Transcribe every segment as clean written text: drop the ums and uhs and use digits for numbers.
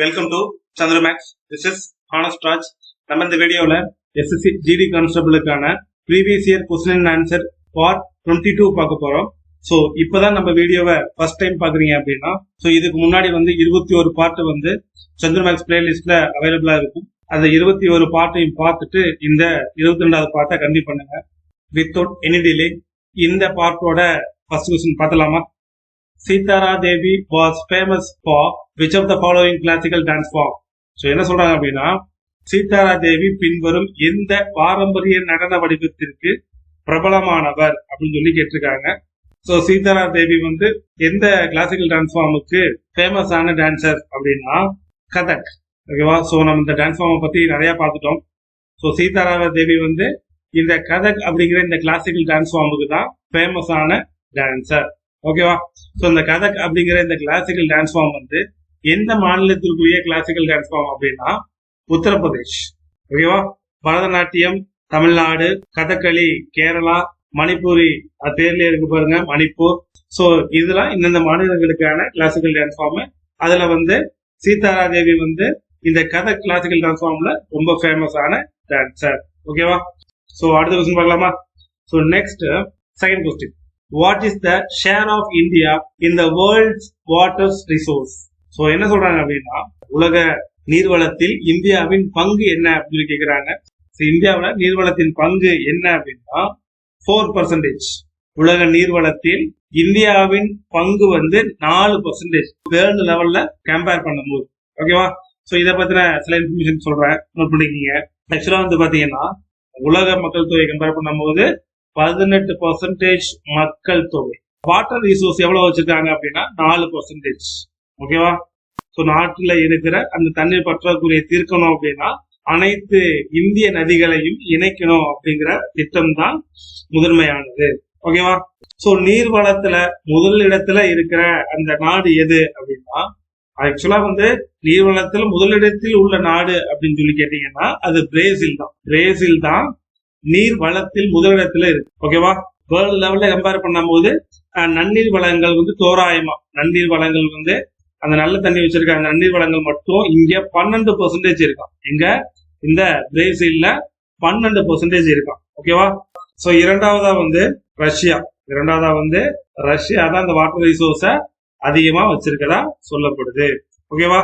Welcome to Chandramax. This is honest Raj. நம்ம இந்த வீடியோல எஸ்எஸ்சி ஜிடி கான்ஸ்டபிளுக்கான previous year question and answer part 22 பார்க்க போறோம். ஸோ இப்பதான் நம்ம வீடியோவை ஃபர்ஸ்ட் டைம் பாக்குறீங்க அப்படின்னா, ஸோ இதுக்கு முன்னாடி 21 பார்ட் சந்திரமேக்ஸ் பிளேலிஸ்ட்ல அவைலபிளா இருக்கும். அந்த 21 பார்ட்டையும் பார்த்துட்டு இந்த 22வது பார்ட்டை கண்டிப்பா பண்ணுங்க. வித்தவுட் எனி டிலே இந்த பார்ட்டோட ஃபர்ஸ்ட் கொஸ்டின் பார்த்தலாமா? Sitara Devi was famous for which of the following classical dance form? So என்ன சொல்றாங்க அப்படின்னா, சீதாரா தேவி பின்வரும் எந்த பாரம்பரிய நடன வடிவத்திற்கு பிரபலமானவர் அப்படின்னு சொல்லி கேட்டிருக்காங்க. ஸோ சீதாரா தேவி எந்த கிளாசிக்கல் டான்ஸ் ஃபார்முக்கு ஃபேமஸ் ஆன டான்சர் அப்படின்னா கதக். ஓகேவா? ஸோ நம்ம இந்த டான்ஸ் ஃபார்மை பத்தி நிறைய பார்த்துட்டோம். ஸோ சீதாரா தேவி இந்த கதக் அப்படிங்கிற இந்த கிளாசிக்கல் டான்ஸ் ஃபார்முக்கு தான் ஃபேமஸ் ஆன டான்சர். ஓகேவா? ஸோ இந்த கதக் அப்படிங்கிற இந்த கிளாசிக்கல் டான்ஸ் ஃபார்ம் எந்த மாநிலத்திற்குரிய கிளாசிக்கல் டான்ஸ் ஃபார்ம் அப்படின்னா உத்தரப்பிரதேஷ். ஓகேவா? பரதநாட்டியம் தமிழ்நாடு, கதகளி கேரளா, மணிப்பூரி அது பேர்லயே இருக்கு பாருங்க மணிப்பூர். ஸோ இதெல்லாம் இந்தந்த மாநிலங்களுக்கான கிளாசிக்கல் டான்ஸ் ஃபார்ம். அதுல சீதாரா தேவி இந்த கதக் கிளாசிக்கல் டான்ஸ் ஃபார்ம்ல ரொம்ப ஃபேமஸ் ஆன டான்சர். ஓகேவா? ஸோ அடுத்த கொஸ்டின் பார்க்கலாமா? So next second question, what is the share of India in the world's water resource? So என்ன சொல்றாங்க அப்படின்னா, உலக நீர்வளத்தில் இந்தியாவின் பங்கு என்ன அப்படின்னு கேட்கிறாங்க. இந்தியாவோட நீர்வளத்தின் பங்கு என்ன அப்படின்னா 4%. உலக நீர்வளத்தில் இந்தியாவின் பங்கு 4% வேர்ல்டு லெவல்ல கம்பேர் பண்ணும்போது. ஓகேவா? ஸோ இதை பத்தின சில இன்ஃபர்மேஷன் சொல்றேன், நோட் பண்ணிக்கீங்க. ஆக்சுவலா பாத்தீங்கன்னா உலக மக்கள் தொகை கம்பேர் பண்ணும்போது 18% மக்கள் தொகை. வாட்டர் ரிசோர்ஸ் எவ்வளவு வச்சிருக்காங்க அப்படின்னா 4%. ஓகேவா? ஸோ நாட்டுல இருக்கிற அந்த தண்ணீர் பற்றாக்குறையை தீர்க்கணும் அப்படின்னா அனைத்து இந்திய நதிகளையும் இணைக்கணும் அப்படிங்கிற திட்டம் தான் முதன்மையானது. ஓகேவா? ஸோ நீர்வளத்துல முதலிடத்துல இருக்கிற அந்த நாடு எது அப்படின்னா, ஆக்சுவலா நீர்வளத்துல முதலிடத்தில் உள்ள நாடு அப்படின்னு சொல்லி கேட்டீங்கன்னா அது பிரேசில் தான். பிரேசில் தான் நீர் வளத்தில் முதலிடத்துல இருக்கு. ஓகேவா? வேர்ல்டு லெவல்ல கம்பேர் பண்ணும்போது நன்னீர் வளங்கள் தோராயமா நன்னீர் வளங்கள் அந்த நல்ல தண்ணி வச்சிருக்காங்க. நன்னீர் வளங்கள் மட்டும் இங்க 12% இருக்கான். இங்க இந்த பிரேசில்ல 12% இருக்கான். ஓகேவா? சோ இரண்டாவதா ரஷ்யா. ரஷ்யா தான் இந்த வாட்டர் ரிசோர்ஸ அதிகமா வச்சிருக்கதா சொல்லப்படுது. ஓகேவா?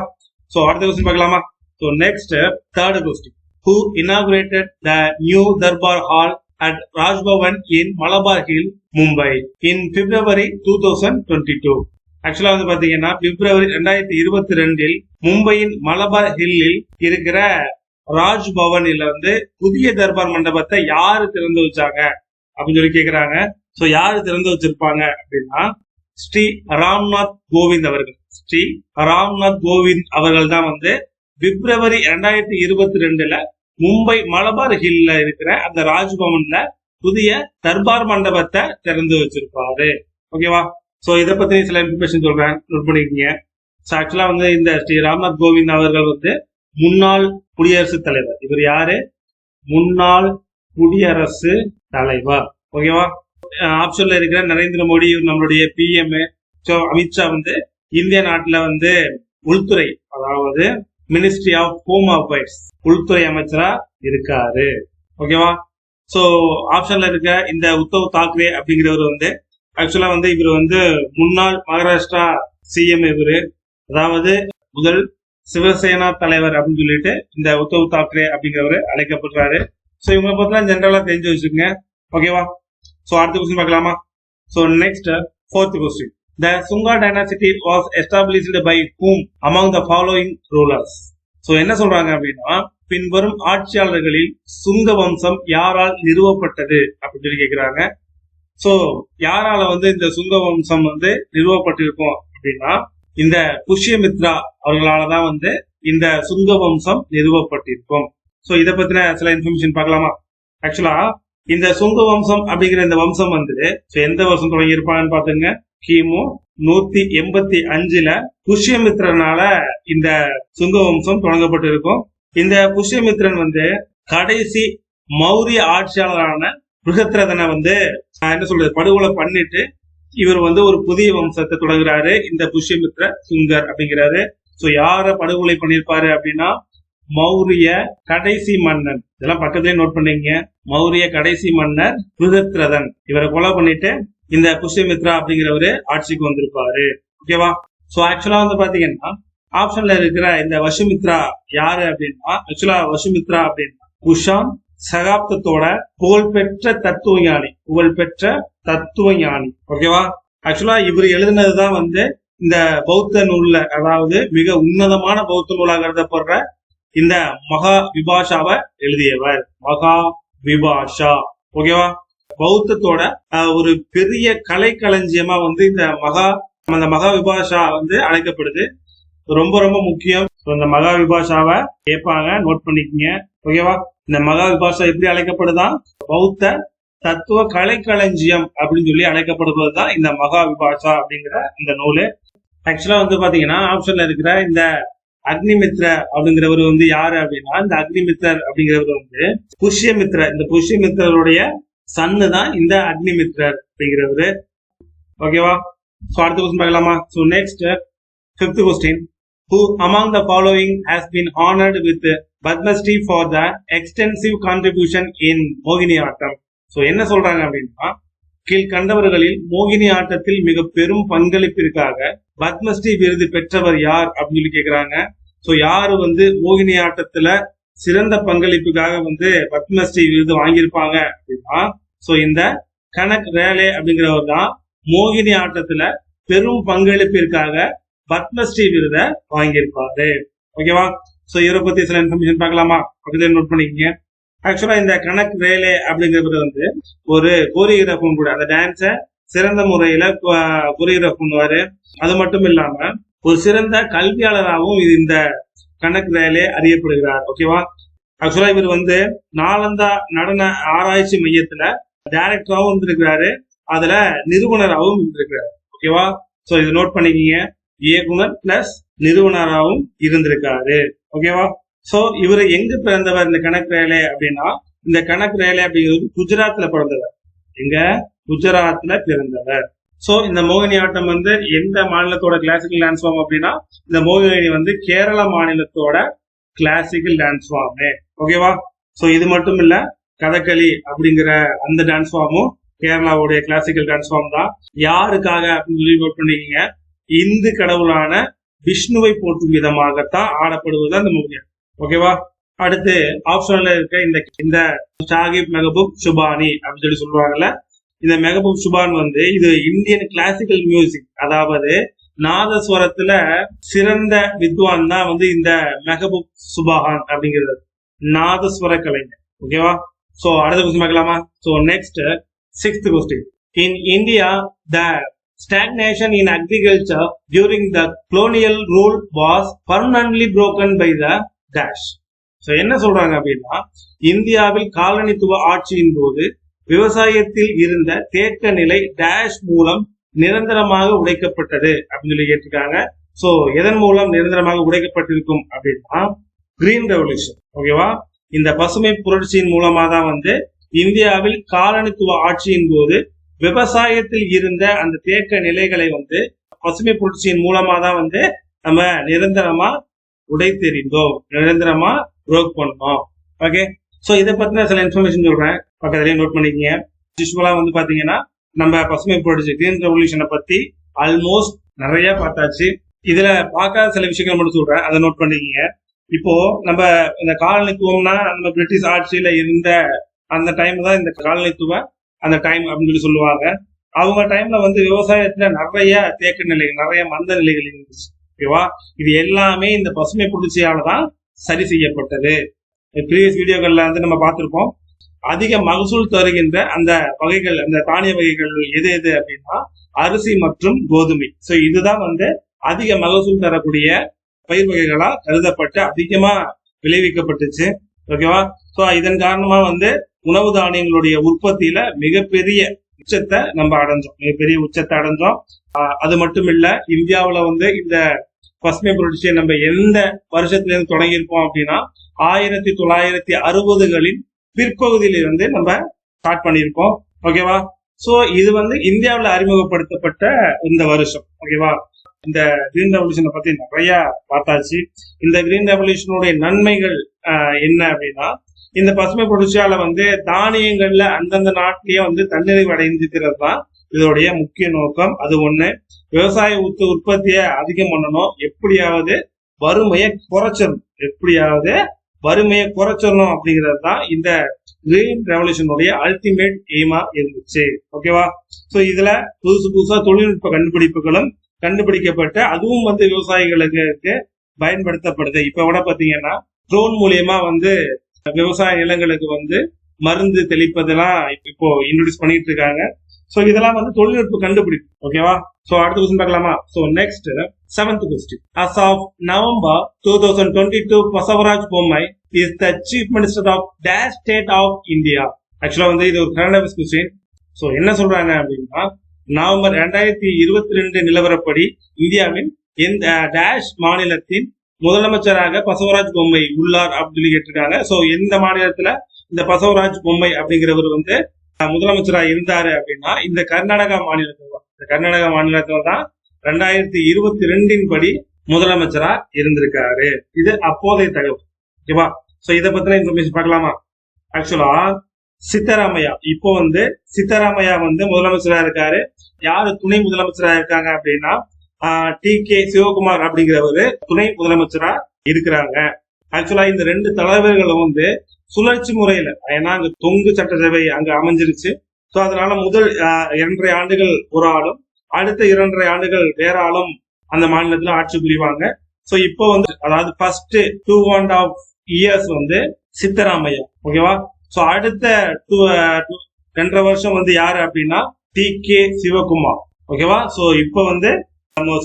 சோ அடுத்த கொஸ்டின் பார்க்கலாமா? So next third question, who inaugurated the new Darbar Hall at Raj Bhavan in Malabar Hill, Mumbai in February 2022. ஆக்சுவலா பாத்தீங்கன்னா பிப்ரவரி 2022 மும்பையின் மலபார் ஹில்லில் இருக்கிற ராஜ் பவனில் புதிய தர்பார் மண்டபத்தை யாரு திறந்து வச்சாங்க அப்படின்னு சொல்லி கேக்குறாங்க. சோ யாரு திறந்து வச்சிருப்பாங்க அப்படின்னா ஸ்ரீ ராம்நாத் கோவிந்த் அவர்கள். ஸ்ரீ ராம்நாத் கோவிந்த் அவர்கள் தான் பிப்ரவரி 2022 மும்பை மலபார் ஹில்ல இருக்கிற அந்த ராஜ்பவன்ல புதிய தர்பார் மண்டபத்தை திறந்து வச்சிருப்பாரு. ஓகேவா? சோ இதை பத்தி சில இன்ஃபர்மேஷன் சொல்றேன், நோட் பண்ணிக்கீங்க. சோ ஆக்சுவலா இந்த ஸ்ரீ ராம்நாத் கோவிந்த் அவர்கள் முன்னாள் குடியரசுத் தலைவர். இவர் யாரு? முன்னாள் குடியரசு தலைவர். ஓகேவா? ஆப்ஷன்ல இருக்கிற நரேந்திர மோடி நம்மளுடைய PM. சோ அமித்ஷா இந்திய நாட்டுல உள்துறை, அதாவது மினிஸ்ட்ரி ஆஃப் ஹோம் அஃபேர்ஸ் உள்துறை அமைச்சரா இருக்காரு. ஓகேவா? சோ ஆப்ஷன்ல இருக்க இந்த உத்தவ் தாக்கரே அப்படிங்கிறவர் ஆக்சுவலா இவர் முன்னாள் மகாராஷ்டிரா CM. இவரு அதாவது முதல் சிவசேனா தலைவர் அப்படின்னு சொல்லிட்டு இந்த உத்தவ் தாக்கரே அப்படிங்கிறவரு அழைக்கப்படுறாரு. சோ இவங்க பத்திலாம் ஜெனரலா தெரிஞ்சு வச்சுக்கோங்க. ஓகேவா? சோ அடுத்த கொஸ்டின் பார்க்கலாமா? So next fourth question, the Sunga dynasty was established by whom among the following rulers? So என்ன சொல்றாங்க அப்படின்னா, பின்வரும் ஆட்சியாளர்களில் சுங்க வம்சம் யாரால் நிறுவப்பட்டது அப்படின்னு சொல்லி கேக்குறாங்க. சோ யாரால இந்த சுங்க வம்சம் நிறுவப்பட்டிருக்கும் அப்படின்னா இந்த புஷ்யமித்ரா அவர்களாலதான் இந்த சுங்க வம்சம் நிறுவப்பட்டிருக்கும். சோ இதை பத்தின சில இன்ஃபர்மேஷன் பார்க்கலாமா? ஆக்சுவலா இந்த சுங்க வம்சம் அப்படிங்கிற இந்த வம்சம் எந்த வருஷம் தொடங்கி இருப்பாங்கன்னு பாத்துங்க. கிமு 185 புஷ்யமித்ரனால இந்த சுங்க வம்சம் தொடங்கப்பட்டிருக்கும். இந்த புஷ்யமித்ரன் கடைசி மௌரிய ஆட்சியாளரான பிருகத்ரதனை என்ன சொல்றது படுகொலை பண்ணிட்டு இவர் ஒரு புதிய வம்சத்தை தொடங்குறாரு. இந்த புஷ்யமித்ர சுங்கர் அப்படிங்கிறாரு. சோ யார படுகொலை பண்ணிருப்பாரு அப்படின்னா மௌரிய கடைசி மன்னன். இதெல்லாம் பக்கத்துலயே நோட் பண்ணீங்க. மௌரிய கடைசி மன்னர் பிருதத்ரதன். இவரை கொலை பண்ணிட்டு இந்த புஷ்யமித்ரா அப்படிங்கிறவரு ஆட்சிக்கு வந்திருப்பாரு. ஓகேவா? சோ ஆக்சுவலா வந்து பாத்தீங்கன்னா ஆப்ஷன்ல இருக்கிற இந்த வசுமித்ரா யாரு அப்படின்னா ஆக்சுவலா வசுமித்ரா அப்படின்னா குஷான் சகாப்தத்தோட புகழ்பெற்ற தத்துவ ஞானி. ஓகேவா? ஆக்சுவலா இவர் எழுதினதுதான் வந்து இந்த பௌத்த நூல்ல, அதாவது மிக உன்னதமான பௌத்த நூலாக கருதப்படுற இந்த மகா விபாஷாவை எழுதியவர். மகா விபாஷா. ஓகேவா? பௌத்தத்தோட ஒரு பெரிய கலைக்களஞ்சியமா வந்து இந்த மகா விபாஷா வந்து அழைக்கப்படுது. ரொம்ப ரொம்ப முக்கியம். இந்த மகா விபாஷாவை கேட்பாங்க, நோட் பண்ணிக்கங்க. ஓகேவா? இந்த மகா விபாஷா எப்படி அழைக்கப்படுதான்? பௌத்த தத்துவ கலைக்களஞ்சியம் அப்படின்னு சொல்லி அழைக்கப்படுவதுதான் இந்த மகா விபாஷா அப்படிங்கிற இந்த நூலு. ஆக்சுவலா வந்து பாத்தீங்கன்னா ஆப்ஷன்ல இருக்கிற இந்த அக்னிமித்ர அப்படிங்கிறவர் வந்து யாரு அப்படின்னா இந்த அக்னிமித்ரர் அப்படிங்கிறவர் வந்து புஷ்யமித்ரர். இந்த புஷ்யமித்ரருடைய சன்னு தான் இந்த அக்னிமித்ரர் அப்படிங்கிறவரு. ஓகேவா? சோ அடுத்த கொஸ்டின் பார்க்கலாமா? So next 5th question. Who among the following has been honored with Padma Shri for the extensive contribution in Mohiniyattam? So என்ன சொல்றாங்க அப்படின்னா கீழ்கண்டவர்களில் மோகினி ஆட்டத்தில் மிக பெரும் பங்களிப்பிற்காக பத்மஸ்ரீ விருது பெற்றவர் யார் அப்படின்னு சொல்லி கேக்குறாங்க. சோ யாரு வந்து மோகினி ஆட்டத்துல சிறந்த பங்களிப்புக்காக வந்து பத்மஸ்ரீ விருது வாங்கியிருப்பாங்க அப்படின்னா சோ இந்த கனக் ரேலே அப்படிங்கிறவர் தான் மோகினி ஆட்டத்துல பெரும் பங்களிப்பிற்காக பத்மஸ்ரீ விருதை வாங்கியிருப்பாரு. ஓகேவா? சோ இவரை பத்தி சில இன்ஃபர்மேஷன் பார்க்கலாமா? பக்கத்துல நோட் பண்ணிக்கங்க. ஆக்சுவலா இந்த கனக் ரேலே அப்படிங்கிறது வந்து ஒரு கோரியோகிராஃபும் கூட. அந்த டான்ஸ சிறந்த முறையில கோரியோகிராஃப் பண்ணுவாரு. அது மட்டும் இல்லாம ஒரு சிறந்த கல்வியாளராகவும் இந்த கனக் ரேலே அறியப்படுகிறார். ஓகேவா? ஆக்சுவலா இவர் வந்து நாலந்தா நடன ஆராய்ச்சி மையத்துல டைரக்டராகவும் இருந்திருக்கிறாரு, அதுல நிறுவனராகவும் இருந்திருக்கிறார். ஓகேவா? சோ இது நோட் பண்ணிக்கீங்க. இயக்குனர் பிளஸ் நிறுவனராகவும் இருந்திருக்காரு. ஓகேவா? சோ இவரு எங்க பிறந்தவர் இந்த கனக் ரேலே அப்படின்னா இந்த கனக் ரேலே அப்படிங்கிறது குஜராத்ல பிறந்தவர். எங்க? குஜராத்ல பிறந்தவர். சோ இந்த மோகினி ஆட்டம் வந்து எந்த மாநிலத்தோட கிளாசிக்கல் டான்ஸ் ஃபார்ம் அப்படின்னா இந்த மோகினி வந்து கேரள மாநிலத்தோட கிளாசிக்கல் டான்ஸ் ஃபார்ம். ஓகேவா? சோ இது மட்டும் இல்ல, கதகளி அப்படிங்கிற அந்த டான்ஸ் ஃபார்மும் கேரளாவுடைய கிளாசிக்கல் டான்ஸ் ஃபார்ம் தான். யாருக்காக அப்படின்னு சொல்லி நோட் பண்ணிக்கீங்க. இந்து கடவுளான விஷ்ணுவை போற்றும் விதமாகத்தான் ஆடப்படுவது அந்த மோகினி. ஓகேவா? அடுத்து ஆப்ஷன்ல இருக்க இந்த ஷாகிப் மெஹபூப் சுபானி அப்படின்னு சொல்லி சொல்லுவாங்கல்ல, இந்த மெஹபூப் சுபான் வந்து இது இந்தியன் கிளாசிக்கல் மியூசிக், அதாவது நாதஸ்வரத்துல சிறந்த வித்வான் தான் வந்து இந்த மெஹபூப் சுபான் அப்படிங்கிறது நாதஸ்வர கலைஞர். ஓகேவா? சோ அடுத்த கொஸ்டின் பார்க்கலாமா? So next 6th question. In India, the stagnation in agriculture during the colonial rule was permanently broken by the dash. So என்ன சொல்றாங்க அப்படின்னா இந்தியாவில் காலனித்துவ ஆட்சியின் போது விவசாயத்தில் இருந்த தேக்க நிலை டேஷ் மூலம் நிரந்தரமாக உடைக்கப்பட்டது அப்படின்னு சொல்லி கேட்டிருக்காங்க. சோ எதன் மூலம் நிரந்தரமாக உடைக்கப்பட்டிருக்கும் அப்படின்னா கிரீன் ரெவல்யூஷன். ஓகேவா? இந்த பசுமை புரட்சியின் மூலமா தான் வந்து இந்தியாவில் காலனித்துவ ஆட்சியின் போது விவசாயத்தில் இருந்த அந்த தேக்க நிலைகளை வந்து பசுமை புரட்சியின் மூலமா தான் வந்து நம்ம நிரந்தரமா உடைத்தெறிந்தோம், நிரந்தரமா ப்ரோக் பண்ணோம். ஓகே? சோ இதை பத்தின சில இன்ஃபர்மேஷன் சொல்றேன், பக்கத்துலயே நோட் பண்ணிக்கங்க. யூஸ்வலா வந்து பாத்தீங்கன்னா நம்ம பசுமை புரட்சி கிரீன் ரெவல்யூஷனை பத்தி ஆல்மோஸ்ட் நிறைய பார்த்தாச்சு. இதுல பார்க்காத சில விஷயங்கள் மட்டும் சொல்றேன், அதை நோட் பண்ணிக்கங்க. இப்போ நம்ம இந்த காலனித்துவம்னா நம்ம பிரிட்டிஷ் ஆட்சியில இருந்த அந்த டைம் தான் இந்த காலனித்துவ அந்த டைம் அப்படின்னு சொல்லி சொல்லுவாங்க. அவங்க டைம்ல வந்து விவசாயத்துல நிறைய தேக்க நிலைகள், நிறைய மந்த நிலைகள் இருந்துச்சு. ஓகேவா? இது எல்லாமே இந்த பசுமை புரட்சியால தான் சரி செய்யப்பட்டது. ப்ரீவியஸ் வீடியோக்கள்ல வந்து நம்ம பார்த்திருப்போம். அதிக மகசூல் தருகின்ற அந்த வகைகள், அந்த தானிய வகைகள் எது எது அப்படின்னா அரிசி மற்றும் கோதுமை. சோ இதுதான் வந்து அதிக மகசூல் தரக்கூடிய பயிர் வகைகளா கருதப்பட்டு அதிகமா விளைவிக்கப்பட்டுச்சு. ஓகேவா? சோ இதன் காரணமா வந்து உணவு தானியங்களுடைய உற்பத்தியில மிகப்பெரிய உச்சத்தை நம்ம அடைஞ்சோம். அது மட்டும் இல்ல, இந்தியாவில வந்து இந்த பசுமை புரட்சியை நம்ம எந்த வருஷத்துல இருந்து தொடங்கியிருப்போம் அப்படின்னா 1960களின் பிற்பகுதியிலிருந்து நம்ம ஸ்டார்ட் பண்ணியிருப்போம். ஓகேவா? சோ இது வந்து இந்தியாவில அறிமுகப்படுத்தப்பட்ட இந்த வருஷம். ஓகேவா? இந்த கிரீன் ரெவல்யூஷனை பத்தி நிறைய பார்த்தாச்சு. இந்த கிரீன் ரெவல்யூஷனுடைய நன்மைகள் என்ன அப்படின்னா, இந்த பசுமை புரட்சியால தானியங்கள்ல அந்தந்த நாட்டிலேயே தன்னிறைவு அடைஞ்சுக்கிறது தான் இதோடைய முக்கிய நோக்கம். அது ஒண்ணு. விவசாய உற்பத்தியை அதிகம் பண்ணணும், எப்படியாவது வறுமையை குறைச்சிடணும் அப்படிங்கிறது தான் இந்த கிரீன் ரெவல்யூஷனுடைய அல்டிமேட் எய்மா இருந்துச்சு. ஓகேவா? சோ இதுல புதுசா தொழில்நுட்ப கண்டுபிடிப்புகளும் கண்டுபிடிக்கப்பட்டு அதுவும் விவசாயிகளுக்கு பயன்படுத்தப்படுது. இப்ப கூட பாத்தீங்கன்னா ட்ரோன் மூலியமா விவசாய நிலங்களுக்கு மருந்து தெளிப்பதெல்லாம் இப்போ இன்ட்ரோடியூஸ் பண்ணிட்டு இருக்காங்க. சோ இதெல்லாம் தொழில்நுட்ப கண்டுபிடிப்பு. ஓகேவா? சோ அடுத்த கொஸ்டின் பார்க்கலாமா? So next 7th question. As of November 2022, Basavaraj Bommai is the Chief Minister of Dash State of India. ஆக்சுவலா இது ஒரு கரண்ட் அஃபேர்ஸ் கொஸ்டின். சோ என்ன சொல்றாங்க அப்படின்னா, நவம்பர் 2022 நிலவரப்படி இந்தியாவின் டேஷ் மாநிலத்தின் முதலமைச்சராக பசவராஜ் பொம்மை உள்ளார் அப்படின்னு கேட்டிருக்காங்க. சோ எந்த மாநிலத்துல இந்த பசவராஜ் பொம்மை அப்படிங்கிறவர் முதலமைச்சரா இருந்தாரு அப்படின்னா இந்த கர்நாடகா மாநிலத்துல தான் 2022 படி முதலமைச்சரா இருந்திருக்காரு. இது அப்போதைய தகவல். ஓகேவா? சோ இத பத்தின இன்ஃபர்மேஷன் பார்க்கலாமா? ஆக்சுவலா சித்தராமையா இப்போ சித்தராமையா முதலமைச்சரா இருக்காரு. யாரு துணை முதலமைச்சரா இருக்காங்க அப்படின்னா TK சிவகுமார் அப்படிங்கிறவரு துணை முதலமைச்சரா இருக்கிறாங்க. ஆக்சுவலா இந்த ரெண்டு தலைவர்களும் சுழற்சி முறையில, ஏன்னா அங்க தொங்கு சட்டசபை அங்க அமைஞ்சிருச்சு. சோ அதனால முதல் 2.5 ஆண்டுகள் ஒரு ஆளும் அடுத்த 2.5 ஆண்டுகள் வேற ஆளும் அந்த மாநிலத்துல ஆட்சி புரிவாங்க. சோ இப்போ அதாவது ஃபர்ஸ்ட் 2.5 இயர்ஸ் சித்தராமையா. ஓகேவா? சோ அடுத்த 2.5 வருஷம் யாரு அப்படின்னா TK சிவகுமார். ஓகேவா? சோ இப்போ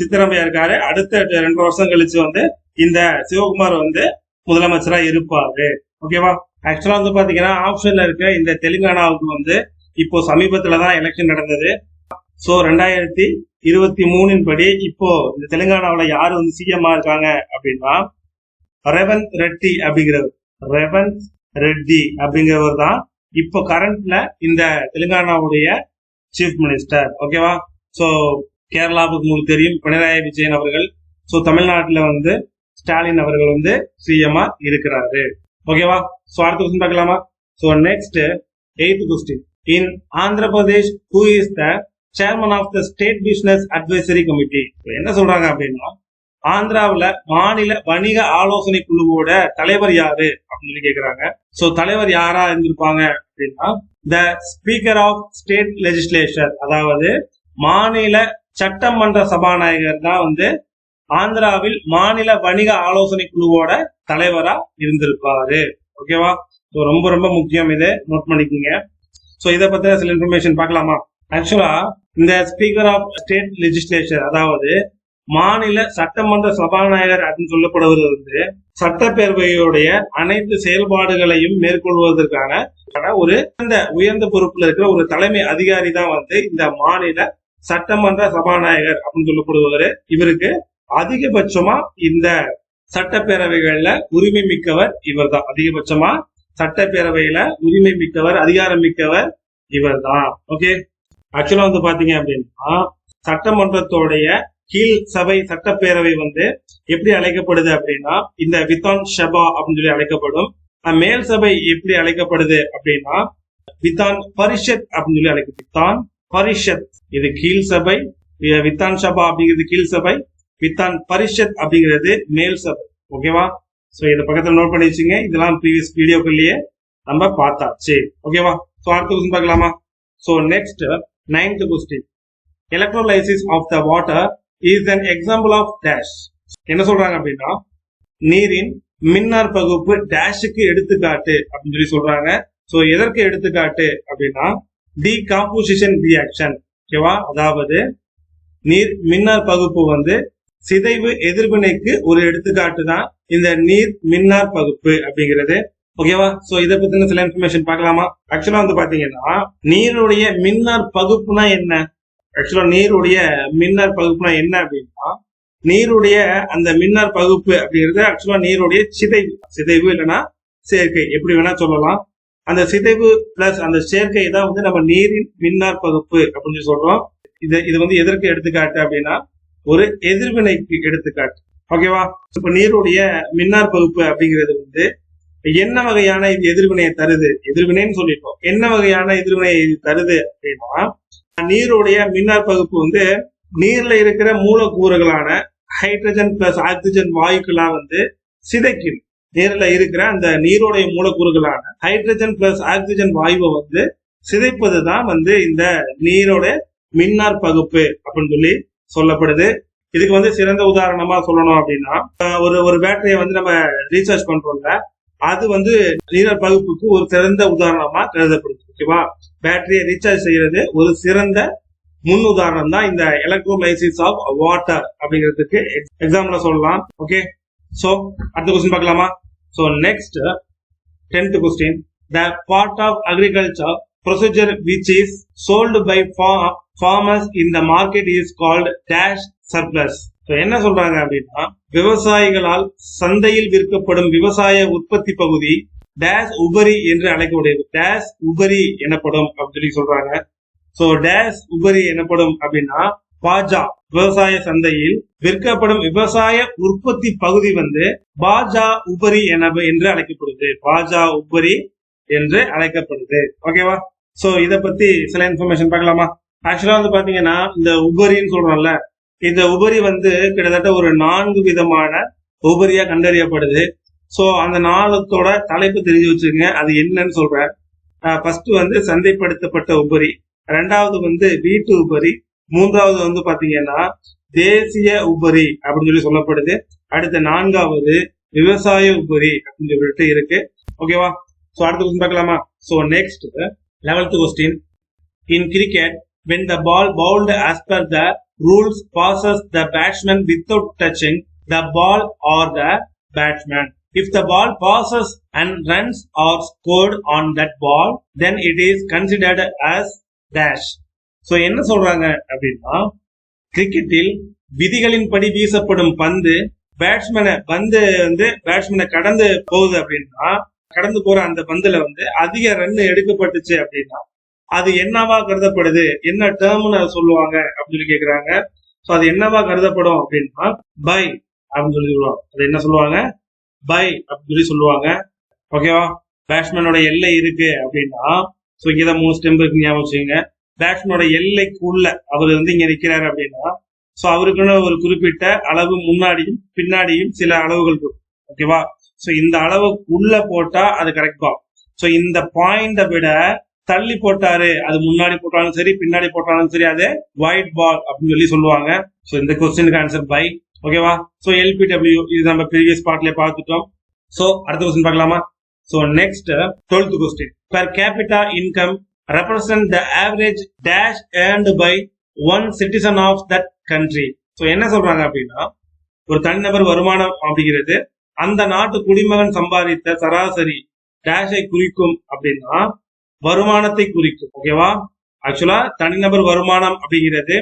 சித்தராமையா இருக்காரு. அடுத்த 2 வருஷம் கழிச்சு இந்த சிவகுமார் முதலமைச்சரா இருப்பாரு. ஓகேவா? ஆக்சுவலா பாத்தீங்கன்னா ஆப்ஷன்ல இருக்க இந்த தெலுங்கானாவுக்கு இப்போ சமீபத்துலதான் எலெக்ஷன் நடந்தது. சோ 2023 படி இப்போ இந்த தெலுங்கானாவில யாரு சிஎம் இருக்காங்க அப்படின்னா ரேவந்த் ரெட்டி அப்படிங்கிறவர் தான் இப்போ கரண்ட்ல இந்த தெலுங்கானாவுடைய சீஃப் மினிஸ்டர். ஓகேவா? சோ கேரளாவுக்கு உங்களுக்கு தெரியும் பினராயி விஜயன் அவர்கள். சோ தமிழ்நாட்டுல ஸ்டாலின் அவர்கள் சிஎம்ஆ இருக்கிறாரு. ஓகேவா? சோ அடுத்த கொஸ்டின் பார்க்கலாமா? So next 8th question. In Andhra Pradesh, who is the chairman of the State Business Advisory Committee? என்ன சொல்றாங்க அப்படின்னா, ஆந்திராவுல மாநில வணிக ஆலோசனை குழுவோட தலைவர் யாரு அப்படின்னு கேக்குறாங்க. சோ தலைவர் யாரா இருந்திருப்பாங்க அப்படின்னா the speaker of state legislature, அதாவது மாநில சட்டமன்ற சபாநாயகர் தான் ஆந்திராவில் மாநில வணிக ஆலோசனை குழுவோட தலைவரா இருந்திருப்பாரு. ஓகேவா? ரொம்ப ரொம்ப முக்கியம், இதை நோட் பண்ணிக்கோங்க. சோ இதை பத்தின சில இன்ஃபர்மேஷன் பார்க்கலாமா? ஆக்சுவலா இந்த ஸ்பீக்கர் ஆஃப் ஸ்டேட் லெஜிஸ்லேச்சர், அதாவது மாநில சட்டமன்ற சபாநாயகர் அப்படின்னு சொல்லப்படுவது சட்டப்பேரவையுடைய அனைத்து செயல்பாடுகளையும் மேற்கொள்வதற்கான ஒரு உயர்ந்த பொறுப்புல இருக்கிற ஒரு தலைமை அதிகாரி தான் இந்த மாநில சட்டமன்ற சபாநாயகர் அப்படின்னு சொல்லப்படுவாரு. இவருக்கு அதிகபட்சமா இந்த சட்டப்பேரவைகள்ல உரிமை மிக்கவர் இவர் தான். அதிகபட்சமா சட்டப்பேரவையில உரிமை மிக்கவர், அதிகாரம் மிக்கவர் இவர் தான். ஓகே, ஆக்சுவலா பாத்தீங்க அப்படின்னா சட்டமன்றத்தோடைய கீழ் சபை சட்டப்பேரவை எப்படி அழைக்கப்படுது அப்படின்னா இந்த விதான் சபா அப்படின்னு சொல்லி அழைக்கப்படும். மேல் சபை எப்படி அழைக்கப்படுது அப்படின்னா விதான் பரிஷத் அப்படின்னு சொல்லி அழைக்கப்படும். விதான் பரிஷத் இது கீழ் சபை, விதான் சபா அப்படிங்கிறது கீழ் சபை, விதான் பரிஷத் அப்படிங்கிறது மேல் சபை. ஓகேவா? சோ இத பக்கத்துல நோட் பண்ணி வச்சுங்க. இதெல்லாம் ப்ரீவியஸ் வீடியோக்குள்ளேயே நம்ம பார்த்தாச்சு. ஓகேவா? சோ அடுத்த கொஸ்டின் பார்க்கலாமா? So next 9th question. Electrolysis of the water is an example of dash. என்ன சொல்றாங்க அப்படின்னா நீரின் மின்னார் பகுப்பு டேஷுக்கு எடுத்துக்காட்டு அப்படின்னு சொல்லி சொல்றாங்க. சோ எதற்கு எடுத்துக்காட்டு அப்படின்னா டீகாம்போசிஷன் ரியாக்ஷன். ஓகேவா? அதாவது நீர் மின்னார் பகுப்பு சிதைவு எதிர்வினைக்கு ஒரு எடுத்துக்காட்டு தான் இந்த நீர் மின்னார் பகுப்பு அப்படிங்கிறது. ஓகேவா? சோ இதை பத்தின சில இன்ஃபர்மேஷன் பார்க்கலாமா? ஆக்சுவலா பாத்தீங்கன்னா நீருடைய மின்னார் பகுப்புனா என்ன? ஆக்சுவலா நீருடைய மின்னார் பகுப்புனா என்ன அப்படின்னா நீருடைய அந்த மின்னார் பகுப்பு அப்படிங்கிறது ஆக்சுவலா நீருடைய சிதைவு இல்லைன்னா சேர்க்கை, எப்படி வேணா சொல்லலாம். அந்த சிதைவு பிளஸ் அந்த சேர்க்கை தான் நம்ம நீரின் மின்னார் பகுப்பு அப்படின்னு சொல்றோம். இது எதற்கு எடுத்துக்காட்டு அப்படின்னா ஒரு எதிர்வினைக்கு எடுத்துக்காட்டு. ஓகேவா? இப்ப நீருடைய மின்னார் பகுப்பு அப்படிங்கிறது வந்து என்ன வகையான எதிர்வினையை தருது, எதிர்வினைன்னு சொல்லிட்டோம், என்ன வகையான எதிர்வினையை தருது அப்படின்னா, நீருடைய மின்னார் பகுப்பு வந்து நீர்ல இருக்கிற மூலக்கூறுகளான ஹைட்ரஜன் பிளஸ் ஆக்சிஜன் வாயுக்கெல்லாம் வந்து சிதைக்கும். நீர்ல இருக்கிற அந்த நீருடைய மூலக்கூறுகளான ஹைட்ரஜன் பிளஸ் ஆக்சிஜன் வாயுவை வந்து சிதைப்பதுதான் வந்து இந்த நீரோட மின்னார் பகுப்பு அப்படின்னு சொல்லி சொல்லப்படுது. இதுக்கு வந்து சிறந்த உதாரணமா சொல்லணும் அப்படின்னா, ஒரு பேட்டரியை வந்து நம்ம ரீசார்ஜ் பண்றோம்ல, அது வந்து நீரார் பகுப்புக்கு ஒரு சிறந்த உதாரணமா கருதப்படுது. ஓகேவா? பேட்டரியை ரீசார்ஜ் செய்யறது ஒரு சிறந்த முன் உதாரணம் தான் இந்த எலக்ட்ரோலைசிஸ் ஆஃப் வாட்டர் அப்படிங்கிறதுக்கு எக்ஸாம்பிள சொல்லலாம். ஓகே, சோ அடுத்த கொஸ்டின் பார்க்கலாமா? So next 10th question, the part of agriculture procedure which is sold by farmers in the market is called dash surplus. என்ன சொல்றாங்க அப்படின்னா, விவசாயிகளால் சந்தையில் விற்கப்படும் விவசாய உற்பத்தி பகுதி டேஷ் உபரி என்று அழைக்கப்படுகிறது. டேஷ் உபரி எனப்படும் அப்படின்னு சொல்லி சொல்றாங்க. சோ டேஷ் உபரி எனப்படும் அப்படின்னா, பாஜா விவசாய சந்தையில் விற்கப்படும் விவசாய உற்பத்தி பகுதி வந்து பாஜா உபரி என்று அழைக்கப்படுது. பாஜா உபரி என்று அழைக்கப்படுது. ஓகேவா? சோ இத பத்தி சில இன்ஃபர்மேஷன் பார்க்கலாமா? ஆக்சுவலா வந்து பாத்தீங்கன்னா, இந்த உபரின்னு சொல்றோம்ல, இந்த உபரி வந்து கிட்டத்தட்ட ஒரு 4 விதமான உபரியா கண்டறியப்படுது. சோ அந்த 4த்தோட தலைப்பு தெரிஞ்சு வச்சுக்கோங்க, அது என்னன்னு சொல்றேன். ஃபர்ஸ்ட் வந்து சந்தைப்படுத்தப்பட்ட உபரி, 2வது வந்து வீட்டு உபரி, 3வது வந்து பாத்தீங்கன்னா தேசிய உபரி அப்படின்னு சொல்லி சொல்லப்படுது. அடுத்த 4வது விவசாய உபரி அப்படின்னு சொல்லிட்டு இருக்கு. ஓகேவா? சோ அடுத்த கொஸ்டின் பார்க்கலாமா? So next 11th question, in cricket when the ball bowled as per the rules passes the batsman without touching the ball or the batsman. If the ball passes and runs are scored on that ball, then it is considered as dash. So என்ன சொல்றாங்க அப்படின்னா, கிரிக்கெட்டில் விதிகளின்படி வீசப்படும் பந்து பேட்ஸ்மேனை கடந்து போகுது அப்படின்னா, கடந்து போற அந்த பந்துல வந்து அதிக ரன் எடுக்கப்பட்டுச்சு அப்படின்னா அது என்னவா கருதப்படுது, என்ன டேர்ம்னு சொல்லுவாங்க அப்படின்னு சொல்லி கேக்குறாங்க. சோ அது என்னவா கருதப்படும் அப்படின்னா பை அப்படின்னு சொல்லி சொல்லுவாங்க. அது என்ன சொல்லுவாங்க? பை அப்படின்னு சொல்லி சொல்லுவாங்க. ஓகேவா? பேட்ஸ்மேனோட எல்லை இருக்கு அப்படின்னா, சோ இங்க 3 ஸ்டெம்ப் இருக்கு, ஞாபகம் வச்சுக்கோங்க. பேட்ஸ்மேனோட எல்லைக்குள்ள அவர் வந்து இங்க நிக்கிறாரு அப்படின்னா, சோ அவருக்குன்னு ஒரு குறிப்பிட்ட அளவு முன்னாடியும் பின்னாடியும் சில அளவுகள் இருக்கும். ஓகேவா? சோ இந்த அளவுக்குள்ள போட்டா அது கரெக்ட் பால். சோ இந்த பாயிண்ட விட தள்ளி போட்டாரு, அது முன்னாடி போட்டாலும் சரி பின்னாடி போட்டாலும் சரி, அது ஒயிட் பால் அப்படின்னு சொல்லி சொல்லுவாங்க. சோ இந்த கொஸ்டினுக்கு ஆன்சர் பை. ஓகேவா? சோ LPW இது நம்ம ப்ரீவியஸ் பார்ட்ல பார்த்துட்டோம். சோ அடுத்த கொஸ்டின் பார்க்கலாமா? So next 12th question, per capita income represent the average dash earned by one citizen of that country. So என்ன சொல்றாங்க அப்படின்னா, ஒரு தனிநபர் வருமானம் அப்படிங்கிறது அந்த நாட்டு குடிமகன் சம்பாதித்த சராசரி டேஷை குறிக்கும் அப்படின்னா வருமானத்தை குறிக்கும். ஓகேவா? ஆக்சுவலா தனிநபர் வருமானம் அப்படிங்கிறது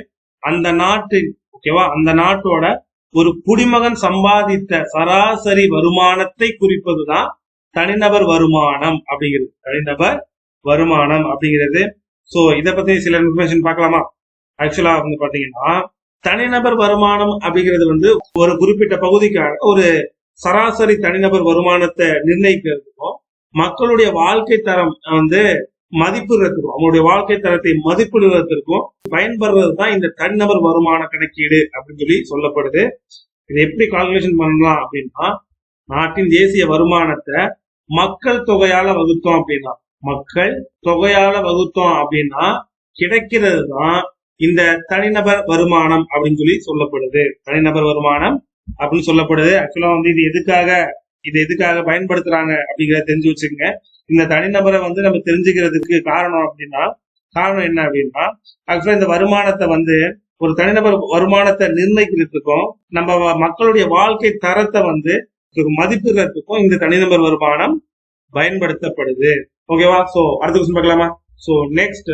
அந்த நாட்டின், ஓகேவா, அந்த நாட்டோட ஒரு குடிமகன் சம்பாதித்த சராசரி வருமானத்தை குறிப்பதுதான் தனிநபர் வருமானம் அப்படிங்கிறது. தனிநபர் வருமானம் அப்படிங்கிறது. சோ இத பத்தி சில இன்ஃபர்மேஷன் பார்க்கலாமா? ஆக்சுவலா வந்து பாத்தீங்கன்னா, தனிநபர் வருமானம் அப்படிங்கிறது வந்து ஒரு குறிப்பிட்ட பகுதிக்கான ஒரு சராசரி தனிநபர் வருமானத்தை நிர்ணயிக்கிறதுக்கும் மக்களுடைய வாழ்க்கை தரம் வந்து மதிப்பிடுறதுக்கும், அவங்களுடைய வாழ்க்கை தரத்தை மதிப்பிடுவதற்கும் பயன்படுறது தான் இந்த தனிநபர் வருமான கணக்கீடு அப்படின்னு சொல்லி சொல்லப்படுது. இது எப்படி கால்குலேஷன் பண்ணலாம் அப்படின்னா, நாட்டின் தேசிய வருமானத்தை மக்கள் தொகையால வகுத்தோம் அப்படின்னா கிடைக்கிறது தான் இந்த தனிநபர் வருமானம் அப்படின்னு சொல்லி சொல்லப்படுது. தனிநபர் வருமானம் அப்படின்னு சொல்லப்படுது. ஆக்சுவலா வந்து இது எதுக்காக பயன்படுத்துறாங்க அப்படிங்கறத தெரிஞ்சு வச்சுக்கோங்க. இந்த தனிநபரை வந்து நம்ம தெரிஞ்சுக்கிறதுக்கு காரணம் என்ன அப்படின்னா, ஆக்சுவலா இந்த வருமானத்தை வந்து ஒரு தனிநபர் வருமானத்தை நிர்ணயிக்கிறதுக்கும் நம்ம மக்களுடைய வாழ்க்கை தரத்தை வந்து மதிப்பிடுறதுக்கும் இந்த தனிநபர் வருமானம் பயன்படுத்தப்படுது. ஓகேவா? சோ அடுத்த கொஸ்டின் பார்க்கலாமா? So next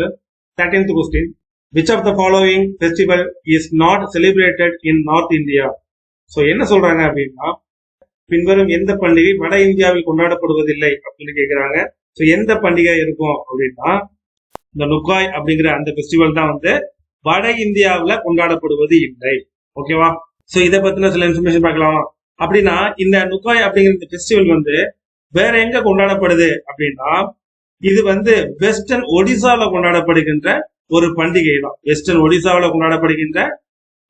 13th question, which of the following festival is not celebrated in North India? So என்ன சொல்றாங்க அப்படின்னா, பின்வரும் எந்த பண்டிகை வட இந்தியாவில் கொண்டாடப்படுவதில்லை அப்படின்னு கேக்குறாங்க. சோ எந்த பண்டிகை இருக்கும் அப்படின்னா, இந்த நுக்காய் அப்படிங்கிற அந்த பெஸ்டிவல் தான் வந்து வட இந்தியாவில கொண்டாடப்படுவது இல்லை. ஓகேவா? சோ இதை பத்தின சில இன்ஃபர்மேஷன் பார்க்கலாமா? அப்படின்னா இந்த நுக்காய் அப்படிங்கிற இந்த ஃபெஸ்டிவல் வந்து வேற எங்க கொண்டாடப்படுது அப்படின்னா, இது வந்து வெஸ்டர்ன் ஒடிசால கொண்டாடப்படுகின்ற ஒரு பண்டிகை தான். வெஸ்டர்ன் ஒடிசாவில கொண்டாடப்படுகின்ற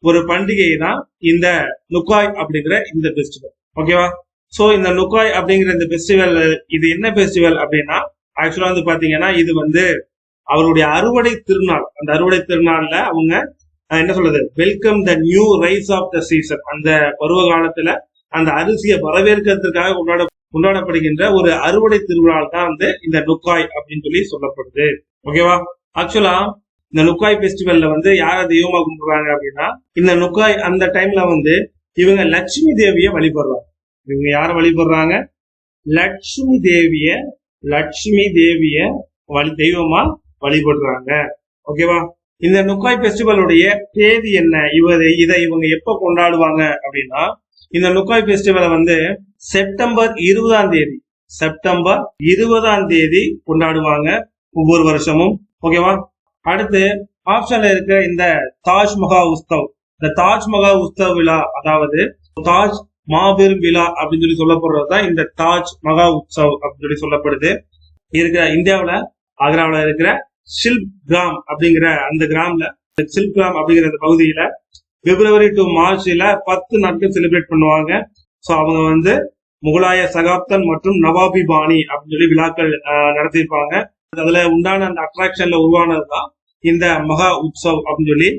ஒரு பண்டிகை தான் இந்த நுக்காய் அப்படிங்கிற இந்த ஃபெஸ்டிவல். ஓகேவா? சோ இந்த நுக்காய் அப்படிங்கிற இந்த ஃபெஸ்டிவல், இது என்ன ஃபெஸ்டிவல் அப்படின்னா, ஆக்சுவலா வந்து பாத்தீங்கன்னா இது வந்து அவருடைய அறுவடை திருநாள். அந்த அறுவடை திருநாள்ல அவங்க என்ன சொல்றது, welcome the new rise of the season. அந்த பருவ காலத்துல அந்த அரிசியை வரவேற்கிறதுக்காக கொண்டாடப்படுகின்ற ஒரு அறுவடை திருவிழா தான் வந்து இந்த நுக்காய் அப்படின்னு சொல்லி சொல்லப்படுது. ஓகேவா? ஆக்சுவலா இந்த நுக்காய் ஃபெஸ்டிவல்ல வந்து யார தெய்வமா கும்பிடுறாங்க அப்படின்னா, இந்த நுக்காய் அந்த டைம்ல வந்து இவங்க லட்சுமி தேவிய வழிபடுறாங்க. இவங்க யார வழிபடுறாங்க? லட்சுமி தேவிய தெய்வமா வழிபடுறாங்க. ஓகேவா? இந்த நுக்காய் ஃபெஸ்டிவலுடைய தேதி என்ன, இதை இவங்க எப்ப கொண்டாடுவாங்க அப்படின்னா, இந்த நுக்காய் ஃபெஸ்டிவலை வந்து செப்டம்பர் 20ஆம் தேதி கொண்டாடுவாங்க ஒவ்வொரு வருஷமும். ஓகேவா? அடுத்து ஆப்ஷன்ல இருக்க இந்த தாஜ் மகா உற்சவ், இந்த தாஜ் மகா உற்சவ் விழா, அதாவது தாஜ் மாபெரும் விழா அப்படின்னு சொல்லி சொல்லப்படுறதுதான் இந்த தாஜ் மகா உற்சவ் அப்படின்னு சொல்லி சொல்லப்படுது. இருக்கிற இந்தியாவில ஆக்ராவில் இருக்கிற சில்க் கிராம் அப்படிங்கிற அந்த கிராம்ல, சில்க் கிராம் அப்படிங்கிற அந்த பகுதியில பிப்ரவரி டு மார்ச்ல 10 நாட்கள் செலிப்ரேட் பண்ணுவாங்க. சோ அவங்க வந்து முகலாய சகாப்தன் மற்றும் நவாபி பாணி அப்படின்னு சொல்லி விழாக்கள் நடத்திருப்பாங்க. அதுல உண்டான அந்த அட்ராக்ஷன்ல உருவானதுதான் இந்த மகா உற்சவ் அப்படின்னு சொல்லி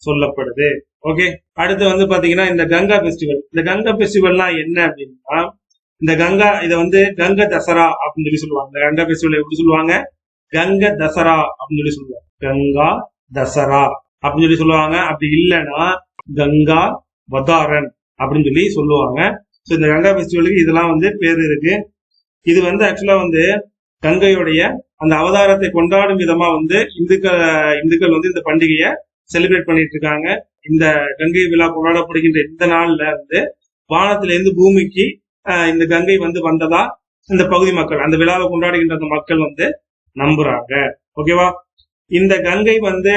சொல்லப்படுது. ஓகே, அடுத்து வந்து பாத்தீங்கன்னா இந்த கங்கா பெஸ்டிவல். இந்த கங்கா பெஸ்டிவல்னா என்ன அப்படின்னா, இந்த இதை வந்து கங்க தசரா அப்படின்னு சொல்லி சொல்லுவாங்க. இந்த கங்கா பெஸ்டிவல் எப்படி சொல்லுவாங்க? கங்க தசரா அப்படின்னு சொல்லி சொல்லுவாங்க. கங்கா தசரா அப்படின்னு சொல்லி சொல்லுவாங்க. அப்படி இல்லைன்னா கங்கா வதாரன் அப்படின்னு சொல்லி சொல்லுவாங்க. ஸோ இந்த கங்கா ஃபெஸ்டிவலுக்கு இதெல்லாம் வந்து பேர் இருக்கு. இது வந்து ஆக்சுவலா வந்து கங்கையுடைய அந்த அவதாரத்தை கொண்டாடும் விதமா வந்து இந்துக்கள் வந்து இந்த பண்டிகையை செலிப்ரேட் பண்ணிட்டு இருக்காங்க. இந்த கங்கை விழா கொண்டாடப்படுகின்ற இந்த நாள்ல வந்து வானத்திலிருந்து பூமிக்கு இந்த கங்கை வந்து வந்ததா இந்த பகுதி மக்கள், அந்த விழாவை கொண்டாடுகின்ற அந்த மக்கள் வந்து நம்புறாங்க. ஓகேவா? இந்த கங்கை வந்து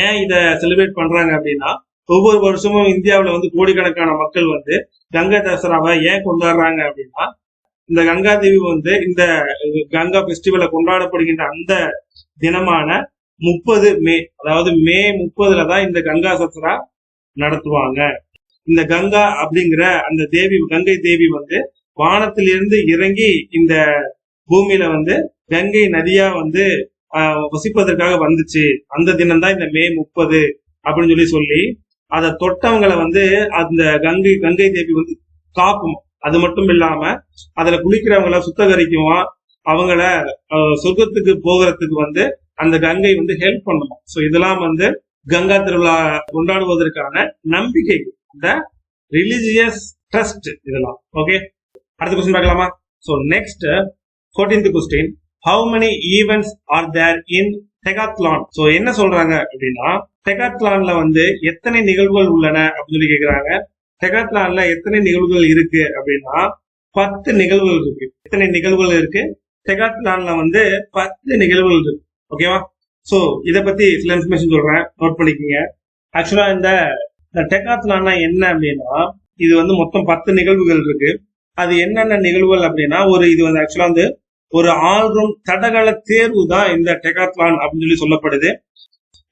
ஏன் இத செலிப்ரேட் பண்றாங்க அப்படின்னா, ஒவ்வொரு வருஷமும் இந்தியாவில வந்து கோடிக்கணக்கான மக்கள் வந்து கங்கா தசராவை ஏன் கொண்டாடுறாங்க அப்படின்னா, இந்த கங்கா தேவி வந்து இந்த கங்கா பெஸ்டிவலை கொண்டாடப்படுகின்ற அந்த தினமான 30 மே, அதாவது மே 30 தான் இந்த கங்கா தசரா நடத்துவாங்க. இந்த கங்கா அப்படிங்கிற அந்த தேவி, கங்கை தேவி வந்து வானத்திலிருந்து இறங்கி இந்த பூமியில வந்து கங்கை நதியா வந்து வசிப்பதற்காக வந்துச்சு. அந்த தினம் தான் இந்த மே 30 அப்படின்னு சொல்லி அதை தொட்டவங்களை வந்து அந்த கங்கை தேவி வந்து காக்கும். அது மட்டும் இல்லாம அதுல குளிக்கிறவங்கள சுத்தகரிக்குமா, அவங்கள சொர்க்கத்துக்கு போகிறதுக்கு வந்து அந்த கங்கை வந்து ஹெல்ப் பண்ணும். சோ இதெல்லாம் வந்து கங்கா திருவிழா கொண்டாடுவதற்கான நம்பிக்கை, இந்த ரிலிஜியஸ் ட்ரஸ்ட் இதெல்லாம். ஓகே, அடுத்த கொஸ்டின் பார்க்கலாமா? So next 14th question, how many events are there in decathlon? So என்ன சொல்றாங்க அப்படின்னா, டெகாத்லான்ல வந்து எத்தனை நிகழ்வுகள் உள்ளன அப்படின்னு சொல்லி கேக்குறாங்க. டெகாத்லான்ல எத்தனை நிகழ்வுகள் இருக்கு அப்படின்னா 10 நிகழ்வுகள் இருக்கு. எத்தனை நிகழ்வுகள் இருக்கு? டெகாத்லான்ல வந்து 10 நிகழ்வுகள் இருக்கு. ஓகேவா? சோ இத பத்தி சில இன்ஃபர்மேஷன் சொல்றேன், நோட் பண்ணிக்கோங்க. ஆக்சுவலா இந்த டெகாத்லான்னா என்ன அப்படின்னா, இது வந்து மொத்தம் 10 நிகழ்வுகள் இருக்கு. அது என்னென்ன நிகழ்வுகள் அப்படின்னா, இது வந்து ஆக்சுவலா வந்து ஒரு ஆல்ரவுண்ட் தடகள தேர்வு தான் இந்த டெகாத்லான் அப்படின்னு சொல்லி சொல்லப்படுது.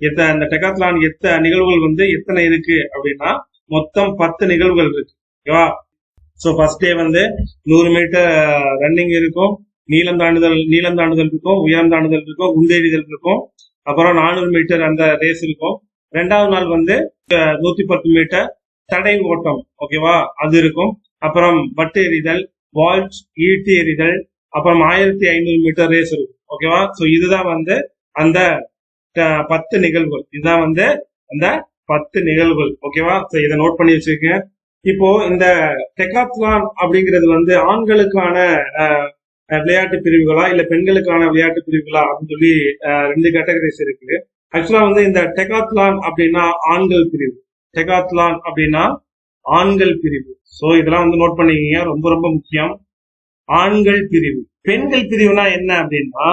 இந்த டெகாத்லான் நிகழ்வுகள் வந்து எத்தனை இருக்கு அப்படின்னா, மொத்தம் 10 நிகழ்வுகள் இருக்கு. ஓகேவா? சோ ஃபர்ஸ்ட் டே வந்து 100 மீட்டர் ரன்னிங் இருக்கும், நீளம் தாண்டுதல் இருக்கும், உயரம் தாண்டுதல் இருக்கும், குண்டெறிதல் இருக்கும், அப்புறம் 400 மீட்டர் அந்த ரேஸ் இருக்கும். 2வது நாள் வந்து 110 மீட்டர் தடை ஓட்டம், ஓகேவா, அது இருக்கும். அப்புறம் வட்டு எறிதல், வால்ட், ஈட்டி எறிதல், அப்புறம் 1500 மீட்டர் ரேஸ் இருக்கும். ஓகேவா? சோ இதுதான் வந்து அந்த 10 நிகழ்வுகள். இதுதான் வந்து அந்த 10 நிகழ்வுகள். ஓகேவா? சோ இதை நோட் பண்ணி வச்சிருக்கேன். இப்போ இந்த டெகாத்லான் அப்படிங்கிறது வந்து ஆண்களுக்கான விளையாட்டு பிரிவுகளா இல்ல பெண்களுக்கான விளையாட்டு பிரிவுகளா அப்படின்னு சொல்லி 2 கேட்டகரிஸ் இருக்கு. ஆக்சுவலா வந்து இந்த டெகாத்லான் அப்படின்னா ஆண்கள் பிரிவு, டெகாத்லான் அப்படின்னா ஆண்கள் பிரிவு. சோ இதெல்லாம் வந்து நோட் பண்ணிக்கீங்க, ரொம்ப ரொம்ப முக்கியம். ஆண்கள் பிரிவு. பெண்கள் பிரிவுனா என்ன அப்படின்னா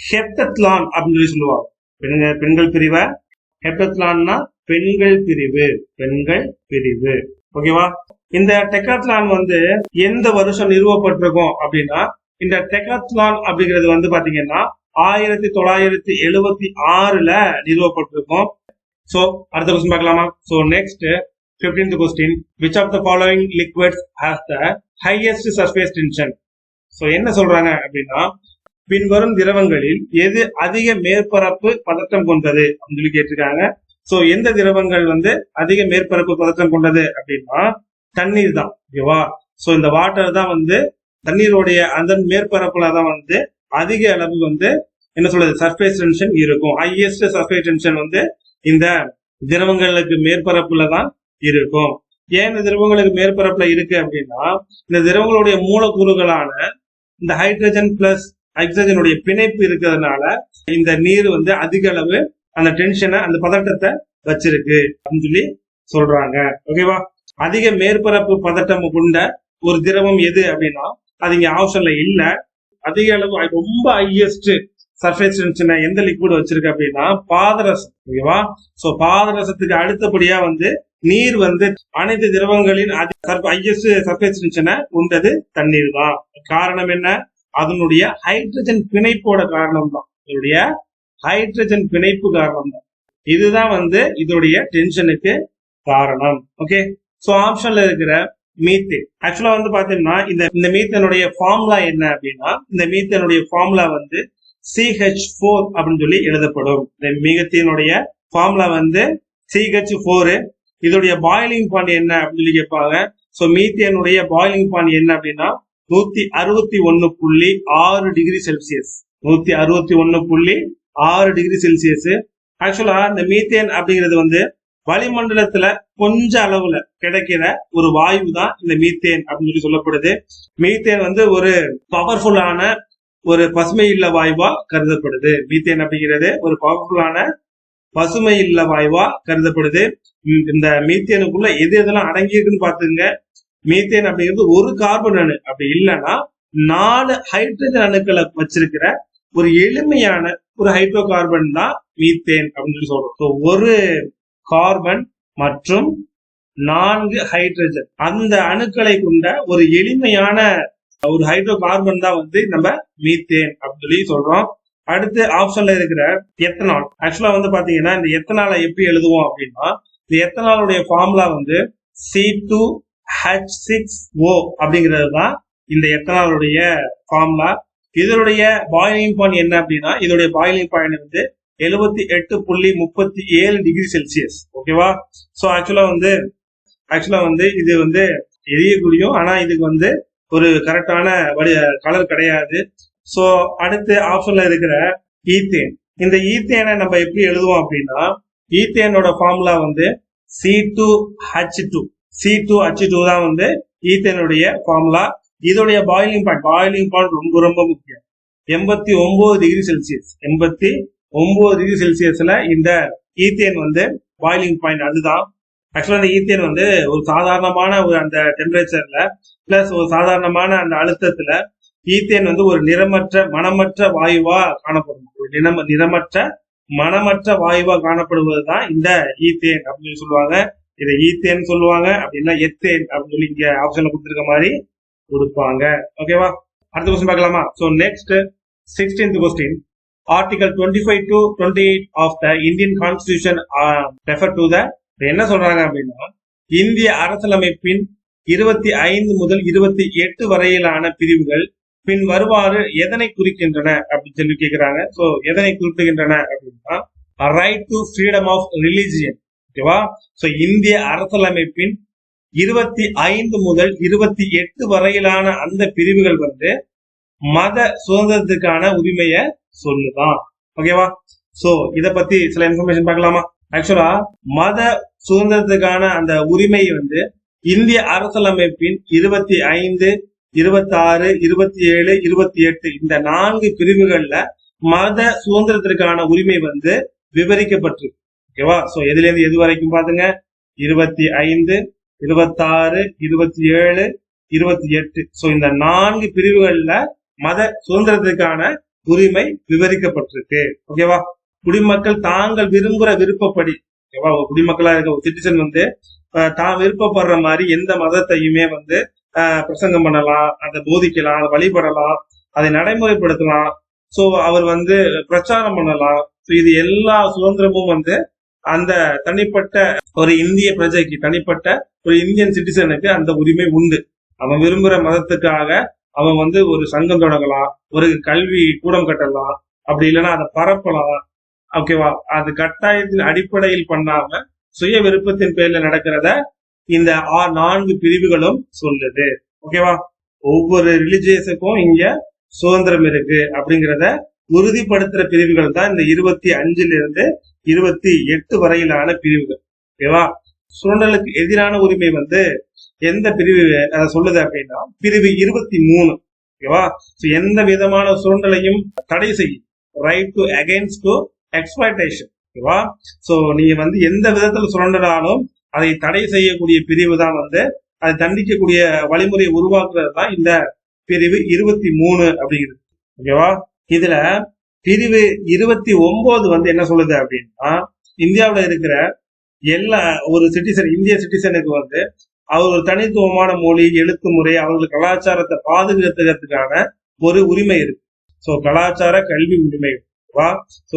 ஹெப்டத்லான் அப்படின்னு சொல்லி சொல்லுவாங்க. பெண்கள் பிரிவை ஹெப்டத்லான்னா பெண்கள் பிரிவு. ஓகேவா? இந்த டெக்காத்லான் வந்து எந்த வருஷம் நிறுவப்பட்டிருக்கும் அப்படின்னா, இந்த டெக்காத்லான் அப்படிங்கிறது வந்து பாத்தீங்கன்னா 1976ல நிறுவப்பட்டிருக்கும். சோ அடுத்த கொஸ்டின் பார்க்கலாமா? So next 15th question, which of the following liquids has the highest surface tension? So என்ன சொல்றாங்க அப்படின்னா, பின்வரும் திரவங்களில் எது அதிக மேற்பரப்பு பதற்றம் கொண்டது அப்படின்னு சொல்லி கேட்டிருக்காங்க. சோ எந்த திரவங்கள் வந்து அதிக மேற்பரப்பு பதற்றம் கொண்டது அப்படின்னா தண்ணீர் தான். ஓகேவா? சோ இந்த வாட்டர் தான் வந்து தண்ணீருடைய அந்த மேற்பரப்புல தான் வந்து அதிக அளவு வந்து என்ன சொல்றது சர்ஃபேஸ் டென்ஷன் இருக்கும். ஹையஸ்ட் சர்ஃபேஸ் டென்ஷன் வந்து இந்த திரவங்களுக்கு மேற்பரப்புல தான் இருக்கும். ஏன் இந்த திரவங்களுக்கு மேற்பரப்புல இருக்கு அப்படின்னா, இந்த திரவங்களுடைய மூலக்கூறுகளான இந்த ஹைட்ரஜன் பிளஸ் ஆக்சிஜனுடைய பிணைப்பு இருக்கிறதுனால இந்த நீர் வந்து அதிக அளவு அந்த டென்ஷனை அந்த பதட்டத்தை வச்சிருக்கு அப்படின்னு சொல்லி சொல்றாங்க. ஓகேவா? அதிக மேற்பரப்பு பதட்டம் கொண்ட ஒரு திரவம் எது அப்படின்னா அது இங்க ஆப்ஷன்ல இல்ல. அதிக அளவு ரொம்ப ஹையஸ்ட் சர்ஃபேஸ் டென்ஷனை எந்த லிக்விட் வச்சிருக்கு அப்படின்னா பாதரசம். ஓகேவா? சோ பாதரசத்துக்கு அடுத்தபடியா வந்து நீர் வந்து அனைத்து திரவங்களின் ஹையஸ்ட் சர்ஃபேஸ் டென்ஷனை கொண்டது தண்ணீர் தான். காரணம் என்ன? அதனுடைய ஹைட்ரஜன் பிணைப்போட காரணம் தான். இதனுடைய ஹைட்ரஜன் பிணைப்பு காரணம் தான். இதுதான் வந்து இதோடைய டென்ஷனுக்கு காரணம். ஓகே, சோ ஆப்ஷன்ல இருக்கிற மீத்தேன் ஆக்சுவலா வந்து பாத்தீங்கன்னா இந்த மீத்தனுடைய ஃபார்முலா என்ன அப்படின்னா, இந்த மீத்தனுடைய ஃபார்முலா வந்து CH4 அப்படின்னு சொல்லி எழுதப்படும். இந்த மீத்தனுடைய ஃபார்முலா வந்து CH4. இதோடைய பாயிலிங் பாயிண்ட் என்ன அப்படின்னு சொல்லி கேட்பாங்க. சோ மீத்தனுடைய பாயிலிங் பாயிண்ட் என்ன அப்படின்னா 161.6 டிகிரி செல்சியஸ். 161.6 degree Celsius. ஆக்சுவலா இந்த மீத்தேன் அப்படிங்கிறது வந்து வளிமண்டலத்துல கொஞ்ச அளவுல கிடைக்கிற ஒரு வாயு தான் இந்த மீத்தேன் அப்படின்னு சொல்லி சொல்லப்படுது. மீத்தேன் வந்து ஒரு பவர்ஃபுல்லான ஒரு பசுமை இல்ல வாயுவா கருதப்படுது. மீத்தேன் அப்படிங்கிறது ஒரு பவர்ஃபுல்லான பசுமை இல்ல வாயுவா கருதப்படுது. இந்த மீத்தேனுக்குள்ள எது எதெல்லாம் அடங்கியிருக்குன்னு பாத்துங்க. மீத்தேன் அப்படிங்கிறது ஒரு கார்பன் அணு, அப்படி இல்லைன்னா 4 ஹைட்ரஜன் அணுக்களை வச்சிருக்கிற ஒரு எளிமையான ஒரு ஹைட்ரோ கார்பன் தான் மீத்தேன் அப்படின்னு சொல்லி சொல்றோம். ஒரு கார்பன் மற்றும் 4 ஹைட்ரஜன் அந்த அணுக்களை கொண்ட ஒரு எளிமையான ஒரு ஹைட்ரோ கார்பன் தான் வந்து நம்ம மீத்தேன் அப்படின்னு சொல்லி சொல்றோம். அடுத்து ஆப்ஷன்ல இருக்கிற எத்தனால். ஆக்சுவலா வந்து பாத்தீங்கன்னா இந்த எத்தனாலை எப்படி எழுதுவோம் அப்படின்னா, இந்த எத்தனாலுடைய ஃபார்முலா வந்து C2H6O அப்படிங்கிறது தான் இந்த எத்தனாலுடைய ஃபார்முலா. இதனுடைய பாயிலிங் பாயிண்ட் என்ன அப்படின்னா, இதோடைய பாயிலிங் பாயிண்ட் வந்து 78.37 டிகிரி செல்சியஸ். ஓகேவா? சோ ஆக்சுவலா வந்து இது வந்து எரியக்கூடியும், ஆனா இதுக்கு வந்து ஒரு கரெக்டான கலர் கிடையாது. சோ அடுத்து ஆப்ஷன்ல இருக்கிற ஈத்தேன். இந்த ஈத்தேனை நம்ம எப்படி எழுதுவோம் அப்படின்னா, ஈத்தேனோட ஃபார்முலா வந்து C2H2 தான் வந்து ஈத்தேனுடைய ஃபார்முலா. இதோடைய பாயிலிங் பாயிண்ட் ரொம்ப ரொம்ப முக்கியம். 89 டிகிரி செல்சியஸ். 89 டிகிரி செல்சியஸ்ல இந்த ஈத்தேன் வந்து பாயிலிங் பாயிண்ட். அதுதான் ஆக்சுவலா இந்த ஈத்தேன் வந்து ஒரு சாதாரணமான ஒரு அந்த டெம்பரேச்சர்ல பிளஸ் ஒரு சாதாரணமான அந்த அழுத்தத்துல ஈத்தேன் வந்து ஒரு நிறமற்ற மனமற்ற வாயுவா காணப்படும். ஒரு நிறமற்ற மனமற்ற வாயுவா காணப்படுவதுதான் இந்த ஈத்தேன் அப்படின்னு சொல்லுவாங்க. இதை ஈத்தேன் சொல்லுவாங்க, அப்படின்னா எத்தேன் அப்படின்னு சொல்லி இங்க ஆப்ஷன்ல கொடுத்திருக்க மாதிரி கொடுப்பாங்க. ஓகேவா? அடுத்த கொஸ்டின் பார்க்கலாமா? So next 16th question, Article 25 to 28 of the Indian Constitution refer to the என்ன சொல்றாங்க அப்படின்னா, இந்திய அரசியலமைப்பின் 25 முதல் 28 வரையிலான பிரிவுகள் பின் வருவாறு எதனை குறிக்கின்றன அப்படின்னு சொல்லி கேட்கிறாங்க. சோ எதனை குறிப்பிடுகின்றன அப்படின்னா, right to freedom of religion. ஓகேவா? சோ இந்திய அரசியலமைப்பின் 25 முதல் 28 வரையிலான அந்த பிரிவுகள் வந்து மத சுதந்திரத்துக்கான உரிமைய சொல்லுதான். ஓகேவா? சோ இத பத்தி சில இன்ஃபர்மேஷன் பார்க்கலாமா? ஆக்சுவலா மத சுதந்திரத்துக்கான அந்த உரிமை வந்து இந்திய அரசியலமைப்பின் 25, 26, 27, 28 இந்த 4 பிரிவுகள்ல மத சுதந்திரத்திற்கான உரிமை வந்து விவரிக்கப்பட்டிருக்கு. ஓகேவா? சோ எதுல இருந்து எது வரைக்கும் பாத்துங்க, 25, 26, 27, 28. சோ இந்த 4 பிரிவுகள்ல மத சுதந்திரத்திற்கான உரிமை விவரிக்கப்பட்டிருக்கு. ஓகேவா? குடிமக்கள் தாங்கள் விரும்புற விருப்பப்படி ஓகேவா? ஒரு குடிமக்களா இருக்க ஒரு சிட்டிசன் வந்து தான் விருப்பப்படுற மாதிரி எந்த மதத்தையுமே வந்து பிரசங்கம் பண்ணலாம், அதை போதிக்கலாம், அதை வழிபடலாம், அதை நடைமுறைப்படுத்தலாம். சோ அவர் வந்து பிரச்சாரம் பண்ணலாம். இது எல்லா சுதந்திரமும் வந்து அந்த தனிப்பட்ட ஒரு இந்திய பிரஜைக்கு, தனிப்பட்ட ஒரு இந்தியன் சிட்டிசனுக்கு அந்த உரிமை உண்டு. அவன் விரும்புற மதத்துக்காக அவன் வந்து ஒரு சங்கம் தொடங்கலாம், ஒரு கல்வி கூடம் கட்டலாம், அப்படி இல்லைன்னா அதை பரப்பலாம். ஓகேவா? அது கட்டாயத்தின் அடிப்படையில் பண்ணாம சுய விருப்பத்தின் பேர்ல நடக்கிறத இந்த 4 பிரிவுகளும் சொல்லுது. ஓகேவா? ஒவ்வொரு ரிலிஜியஸுக்கும் இங்க சுதந்திரம் இருக்கு அப்படிங்கிறத உறுதிப்படுத்துற பிரிவுகள் தான் இந்த 25 இருந்து 28 வரையிலான பிரிவுகள். ஓகேவா? சுரண்டலுக்கு எதிரான உரிமை வந்து எந்த பிரிவு சொல்லுது அப்படின்னா பிரிவு 23. ஓகேவா? எந்த விதமான சுரண்டலையும் தடை செய்யும். Right to against to exploitation. ஓகேவா? சோ நீங்க வந்து எந்த விதத்துல சுரண்டலாலும் அதை தடை செய்யக்கூடிய பிரிவு தான் வந்து அதை தண்டிக்கக்கூடிய வழிமுறையை உருவாக்குறது தான் இந்த பிரிவு 23 அப்படிங்கிறது. ஓகேவா? இதுல பிரிவு 29 வந்து என்ன சொல்லுது அப்படின்னா இந்தியாவில இருக்கிற எல்லா ஒரு சிட்டிசன், இந்திய சிட்டிசனுக்கு வந்து அவர் ஒரு தனித்துவமான மொழி, எழுத்து முறை, அவர்கள் கலாச்சாரத்தை பாதுகாத்துக்கிறதுக்கான ஒரு உரிமை இருக்கு. சோ கலாச்சார கல்வி உரிமை. சோ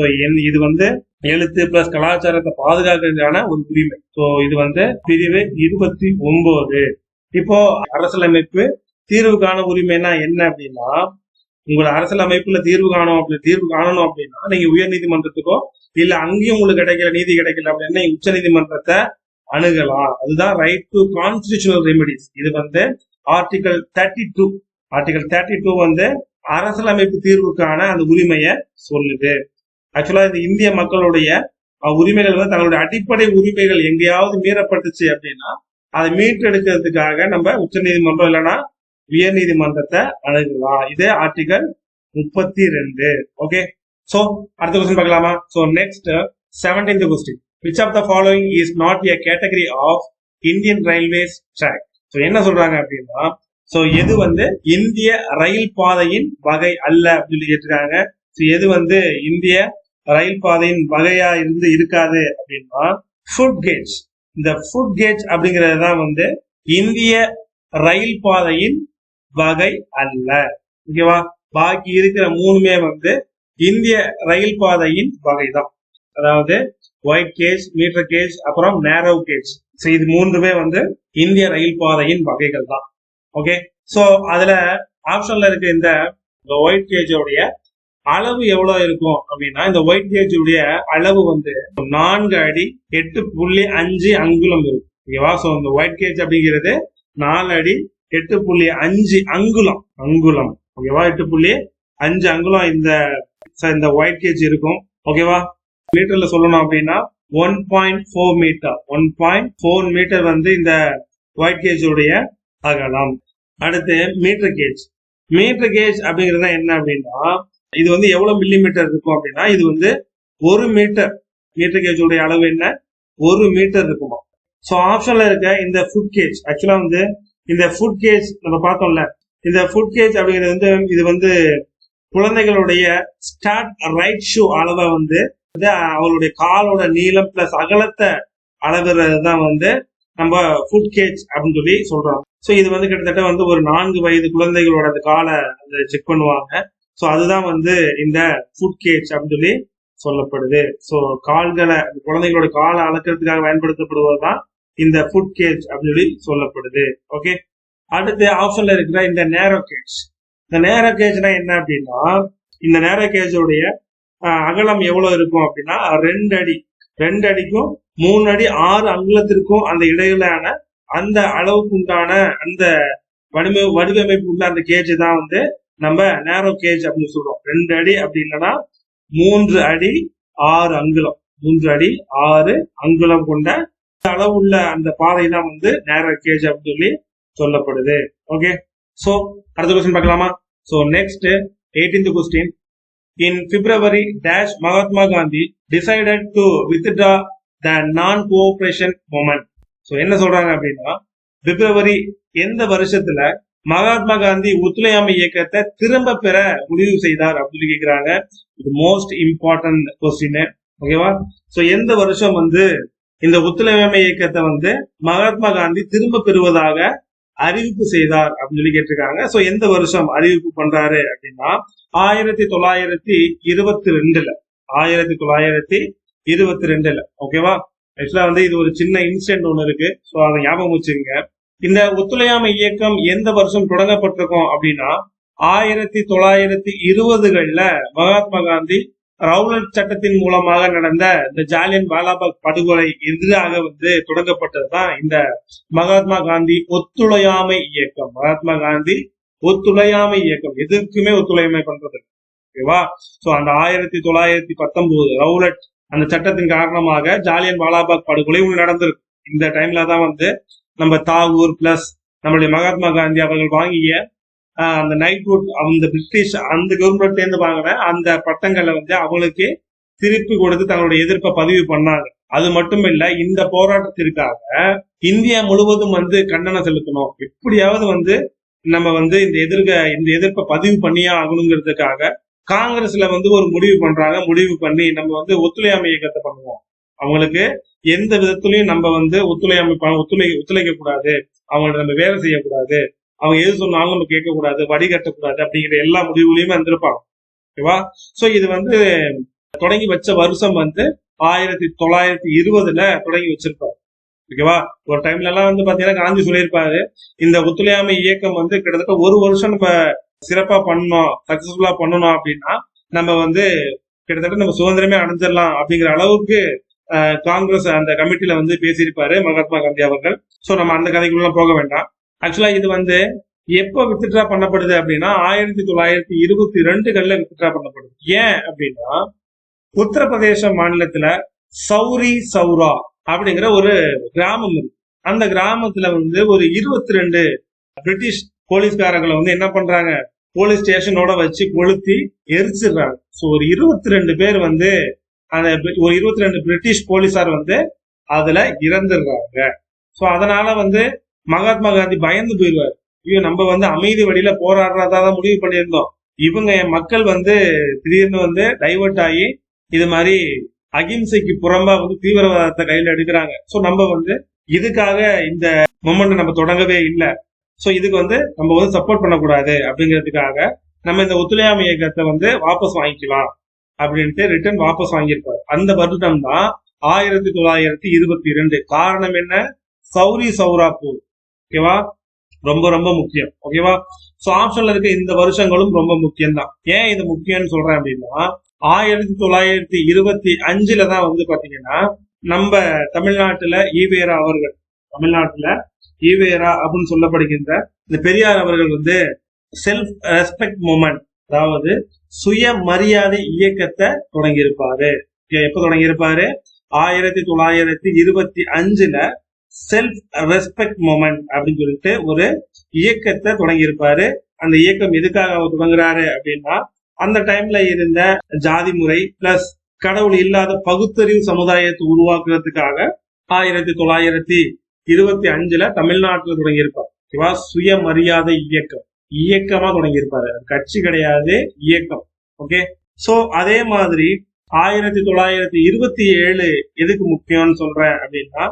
இது வந்து எழுத்து பிளஸ் கலாச்சாரத்தை பாதுகாக்கிறதுக்கான ஒரு உரிமை. சோ இது வந்து பிரிவு 29. இப்போ அரசியலமைப்பு தீர்வுக்கான உரிமைனா என்ன அப்படின்னா உங்களை அரசியலமைப்புல தீர்வு காணணும் அப்படின்னா நீங்க உயர் நீதிமன்றத்துக்கோ இல்ல அங்கேயும் உங்களுக்கு கிடைக்கல, நீதி கிடைக்கல அப்படின்னா உச்ச நீதிமன்றத்தை அணுகலாம். அதுதான் ரைட் டு கான்ஸ்டிடியூஷனல் ரெமெடிஸ். இது வந்து ஆர்டிகல் 32. ஆர்டிகல் 32 வந்து அரசியலமைப்பு தீர்வுக்கான அந்த உரிமையை சொல்லுது. ஆக்சுவலா இது இந்திய மக்களுடைய உரிமைகள் வந்து தங்களுடைய அடிப்படை உரிமைகள் எங்கேயாவது மீறப்பட்டுச்சு அப்படின்னா அதை மீட்டெடுக்கிறதுக்காக நம்ம உச்ச நீதிமன்றம் இல்லைன்னா உயர் நீதிமன்றத்தை அணுகலாம். இது ஆர்டிகல் 32. ஓகே, சோ அடுத்த கொஸ்டின் பார்க்கலாமா? So next 17th question. Which of the following is not a category of Indian Railways track? So என்ன சொல்றாங்க அப்படின்னா சோ எது வந்து இந்திய ரயில் பாதையின் வகை அல்ல அப்படின்னு கேட்டிருக்காங்க. எது வந்து இந்திய ரயில் பாதையின் வகையா இருந்து இருக்காது அப்படின்னா ஃபுட் கேஜ். இந்த ஃபுட் கேஜ் அப்படிங்கிறது தான் வந்து இந்திய ரயில் பாதையின் வகை அல்ல. ஓகேவா? பாக்கி இருக்கிற 3மே வந்து இந்திய ரயில் பாதையின் வகை தான். அதாவது ஒயிட் கேஜ், மீட்டர் கேஜ், அப்புறம் நேரோ கேஜ். இது 3மே வந்து இந்திய ரயில் பாதையின் வகைகள் தான். ஓகே, சோ அதுல ஆப்ஷன்ல இருக்க இந்த ஒயிட் கேஜோடைய அளவு எவ்வளவு இருக்கும் அப்படின்னா இந்த ஒயிட் கேஜ் உடைய அளவு வந்து 4 அடி 8.5 அங்குலம் இருக்கும். ஓகேவா? சோ இந்த ஒயிட் கேஜ் அப்படிங்கிறது 4 அடி 8.5 அங்குலம். ஓகேவா? 8.5 அங்குலம் இந்த ஒயிட் கேஜ் இருக்கும். ஓகேவா? மீட்டர்ல சொல்லணும் அப்படின்னா 1.4 மீட்டர். 1.4 மீட்டர் வந்து இந்த ஒயிட் கேஜ் உடைய அகலம். அடுத்து மீட்டர் கேஜ். மீட்டர் கேஜ் அப்படிங்கிறது என்ன அப்படின்னா இது வந்து எவ்வளவு மில்லிமீட்டர் இருக்கும் அப்படின்னா இது வந்து 1 மீட்டர். மீட்டர் கேஜ் உடைய அளவு என்ன? 1 மீட்டர் இருக்குமா. சோ ஆப்ஷன்ல இருக்க இந்த ஃபுட் கேஜ், ஆக்சுவலா வந்து இந்த ஃபுட் கேஜ் நம்ம பார்த்தோம்ல, இந்த ஃபுட் கேஜ் அப்படிங்கிறது வந்து இது வந்து குழந்தைகளுடைய ஸ்டார்ட் ரைட் ஷூ அளவை வந்து அவளுடைய காலோட நீளம் பிளஸ் அகலத்தை அளவுறது தான் வந்து நம்ம ஃபுட் கேஜ் அப்படின்னு சொல்லி சொல்றோம். சோ இது வந்து கிட்டத்தட்ட வந்து ஒரு 4 வயது குழந்தைகளோட அந்த காலை செக் பண்ணுவாங்க. சோ அதுதான் வந்து இந்த ஃபுட் கேஜ் அப்படின்னு சொல்லி சொல்லப்படுது. சோ கால்களை குழந்தைகளோட காலை அளக்கிறதுக்காக பயன்படுத்தப்படுவதுதான் இந்த ஃபுட் கேஜ் அப்படின்னு சொல்லி சொல்லப்படுது. ஓகே, அடுத்து ஆப்ஷன்ல இருக்கிற இந்த நேரோ கேஜ். இந்த நேரோ கேஜ்னா என்ன அப்படின்னா இந்த நேரோ கேஜோடைய அகலம் எவ்வளவு இருக்கும் அப்படின்னா 2 அடி. 2 அடிக்கும் 3 அடி 6 அங்குலத்திற்கும் அந்த இடையிலான அந்த அளவுக்கு உண்டான அந்த வடிவமைப்பு உள்ள அந்த கேஜ் தான் வந்து நம்ம நேரோ கேஜ் அப்படின்னு சொல்றோம். 2 அடி அப்படி இல்லைன்னா 3 அடி 6 அங்குலம். 3 அடி 6 அங்குலம் கொண்ட அளவு உள்ள அந்த பாதை தான் வந்து நேரோ கேஜ் அப்படின்னு சொல்லி சொல்லப்படுது. ஓகே, சோ அடுத்த கொஸ்டின் பார்க்கலாமா? So next 18th question. In February dash Mahatma Gandhi decided to withdraw the non-cooperation movement. So என்ன சொல்றாங்க அப்படின்னா பிப்ரவரி எந்த வருஷத்துல மகாத்மா காந்தி ஒத்துழையாமை இயக்கத்தை திரும்ப பெற முடிவு செய்தார் அப்படின்னு கேக்குறாங்க. இது மோஸ்ட் இம்பார்ட்டன்ட் கொஸ்டின். ஓகேவா? சோ எந்த வருஷம் வந்து இந்த ஒத்துழையாமை இயக்கத்தை வந்து மகாத்மா காந்தி திரும்ப பெறுவதாக அறிவிப்பு செய்தார் அப்படின்னு சொல்லி கேட்டிருக்காங்க. சோ எந்த வருஷம் அறிவிப்பு பண்றாரு அப்படின்னா 1922ல ஓகேவா. ஆக்சுவலா வந்து இது ஒரு சின்ன இன்சிடென்ட் ஒண்ணு இருக்கு. சோ அதை ஞாபகம் வச்சுக்கோங்க. இந்த ஒத்துழையாமை இயக்கம் எந்த வருஷம் தொடங்கப்பட்டிருக்கும் அப்படின்னா 1920கள்ல மகாத்மா காந்தி ரவுலட் சட்டத்தின் மூலமாக நடந்த இந்த ஜாலியன் வாலாபாக் படுகொலை எதிராக வந்து தொடங்கப்பட்டதுதான் இந்த மகாத்மா காந்தி ஒத்துழையாமை இயக்கம். மகாத்மா காந்தி ஒத்துழையாமை இயக்கம் எதுக்குமே ஒத்துழையாமை பண்றது ஓகேவா. சோ அந்த 1919 ரவுலட் அந்த சட்டத்தின் காரணமாக ஜாலியன் வாலாபாக் படுகொலை நடந்திருக்கு. இந்த டைம்ல தான் வந்து நம்ம தாகூர் பிளஸ் நம்மளுடைய மகாத்மா காந்தி அவர்கள் வாங்கிய அந்த நைட்வுட் அந்த பிரிட்டிஷ் அந்த கவர்மெண்ட்ல இருந்து வாங்கின அந்த பட்டங்களை வந்து அவங்களுக்கு திருப்பி கொடுத்து தங்களுடைய எதிர்ப்பை பதிவு பண்ணாங்க. அது மட்டும் இல்ல, இந்த போராட்டத்திற்காக இந்தியா முழுவதும் வந்து கண்டனம் செலுத்தணும், எப்படியாவது வந்து நம்ம வந்து இந்த எதிர்ப்பை பதிவு பண்ணியே ஆகணுங்கிறதுக்காக காங்கிரஸ்ல வந்து ஒரு முடிவு பண்றாங்க. முடிவு பண்ணி நம்ம வந்து ஒத்துழையாமை இயக்கத்தை பண்ணுவோம், அவங்களுக்கு எந்த விதத்திலையும் நம்ம வந்து ஒத்துழைக்க கூடாது, அவங்கள்ட்ட நம்ம வேலை செய்யக்கூடாது, அவங்க எது சொன்னாலும் நம்ம கேட்க கூடாது, வடிகட்டக்கூடாது அப்படிங்கிற எல்லா முடிவுலையுமே வந்திருப்பாங்க ஓகேவா. சோ இது வந்து தொடங்கி வச்ச வருஷம் வந்து 1920ல தொடங்கி வச்சிருப்பாரு ஓகேவா. ஒரு டைம்ல எல்லாம் வந்து பாத்தீங்கன்னா காந்தி சொல்லியிருப்பாரு, இந்த ஒத்துழையாமை இயக்கம் வந்து கிட்டத்தட்ட ஒரு வருஷம் நம்ம சிறப்பா பண்ணணும், சக்சஸ்ஃபுல்லா பண்ணணும் அப்படின்னா நம்ம வந்து கிட்டத்தட்ட நம்ம சுதந்திரமே அடைஞ்சிடலாம் அப்படிங்கிற அளவுக்கு காங்கிரஸ் அந்த கமிட்டில வந்து பேசியிருப்பாரு மகாத்மா காந்தி அவர்கள். சோ நம்ம அந்த கதைக்குள்ள போக வேண்டாம். ஆக்சுவலா இது வந்து எப்ப வித்ட்ரா பண்ணப்படுது அப்படின்னா 1922கள்ல வித்ட்ரா பண்ணப்படுது. ஏன் அப்படின்னா உத்தரப்பிரதேச மாநிலத்துல சௌரி சௌரா அப்படிங்கிற ஒரு கிராமம் இருக்கு. அந்த கிராமத்துல வந்து ஒரு 22 பிரிட்டிஷ் போலீஸ்காரங்களை வந்து என்ன பண்றாங்க, போலீஸ் ஸ்டேஷனோட வச்சு கொளுத்தி எரிச்சிடுறாங்க. சோ ஒரு 22 பேர் வந்து அந்த ஒரு 22 பிரிட்டிஷ் போலீசார் வந்து அதுல இறந்துடுறாங்க. சோ அதனால வந்து மகாத்மா காந்தி பயந்து போயிடுவாரு, ஐயோ நம்ம வந்து அமைதி வழியில போராடுறதான் முடிவு பண்ணியிருந்தோம், இவங்க மக்கள் வந்து திடீர்னு வந்து டைவர்ட் ஆகி இது மாதிரி அகிம்சைக்கு புறம்பா வந்து தீவிரவாதத்தை கையில எடுக்கிறாங்க. சோ நம்ம வந்து இதுக்காக இந்த மொமெண்ட் நம்ம தொடங்கவே இல்லை, சோ இதுக்கு வந்து நம்ம வந்து சப்போர்ட் பண்ணக்கூடாது அப்படிங்கிறதுக்காக நம்ம இந்த ஒத்துழையாமை இயக்கத்தை வந்து வாபஸ் வாங்கிக்கலாம் அப்படின்ட்டு ரிட்டர்ன் வாபஸ் வாங்கியிருப்பாரு. அந்த வருடம் தான் 1922. காரணம் என்ன, சௌரி சௌரா போர் ஓகேவா, ரொம்ப ரொம்ப முக்கியம் ஓகேவா. சோ ஆப்ஷன்ல இருக்க இந்த வருஷங்களும் ரொம்ப முக்கியம் தான். ஏன் இது முக்கியம்னு சொல்றேன் அப்படின்னா 1925ல தான் வந்து பாத்தீங்கன்னா நம்ம தமிழ்நாட்டுல ஈவேரா அப்படின்னு சொல்லப்படுகின்ற இந்த பெரியார் அவர்கள் வந்து செல்ஃப் ரெஸ்பெக்ட் மூமெண்ட், அதாவது சுய மரியாதை இயக்கத்தை தொடங்கியிருப்பாரு. எப்ப தொடங்கியிருப்பாரு, 1925ல செல்ஃப் ரெஸ்பெக்ட் மூமெண்ட் அப்படின்னு சொல்லிட்டு ஒரு இயக்கத்தை தொடங்கியிருப்பாரு. அந்த இயக்கம் எதுக்காக அவர் தொடங்குறாரு அப்படின்னா அந்த டைம்ல இருந்த ஜாதி முறை பிளஸ் கடவுள் இல்லாத பகுத்தறிவு சமுதாயத்தை உருவாக்குறதுக்காக 1925ல தமிழ்நாட்டில் தொடங்கியிருப்பார். சுயமரியாதை இயக்கமா தொடங்கியிருப்பாரு, கட்சி கிடையாது, இயக்கம். ஓகே, சோ அதே மாதிரி 1927 எதுக்கு முக்கியம்னு சொல்றேன் அப்படின்னா,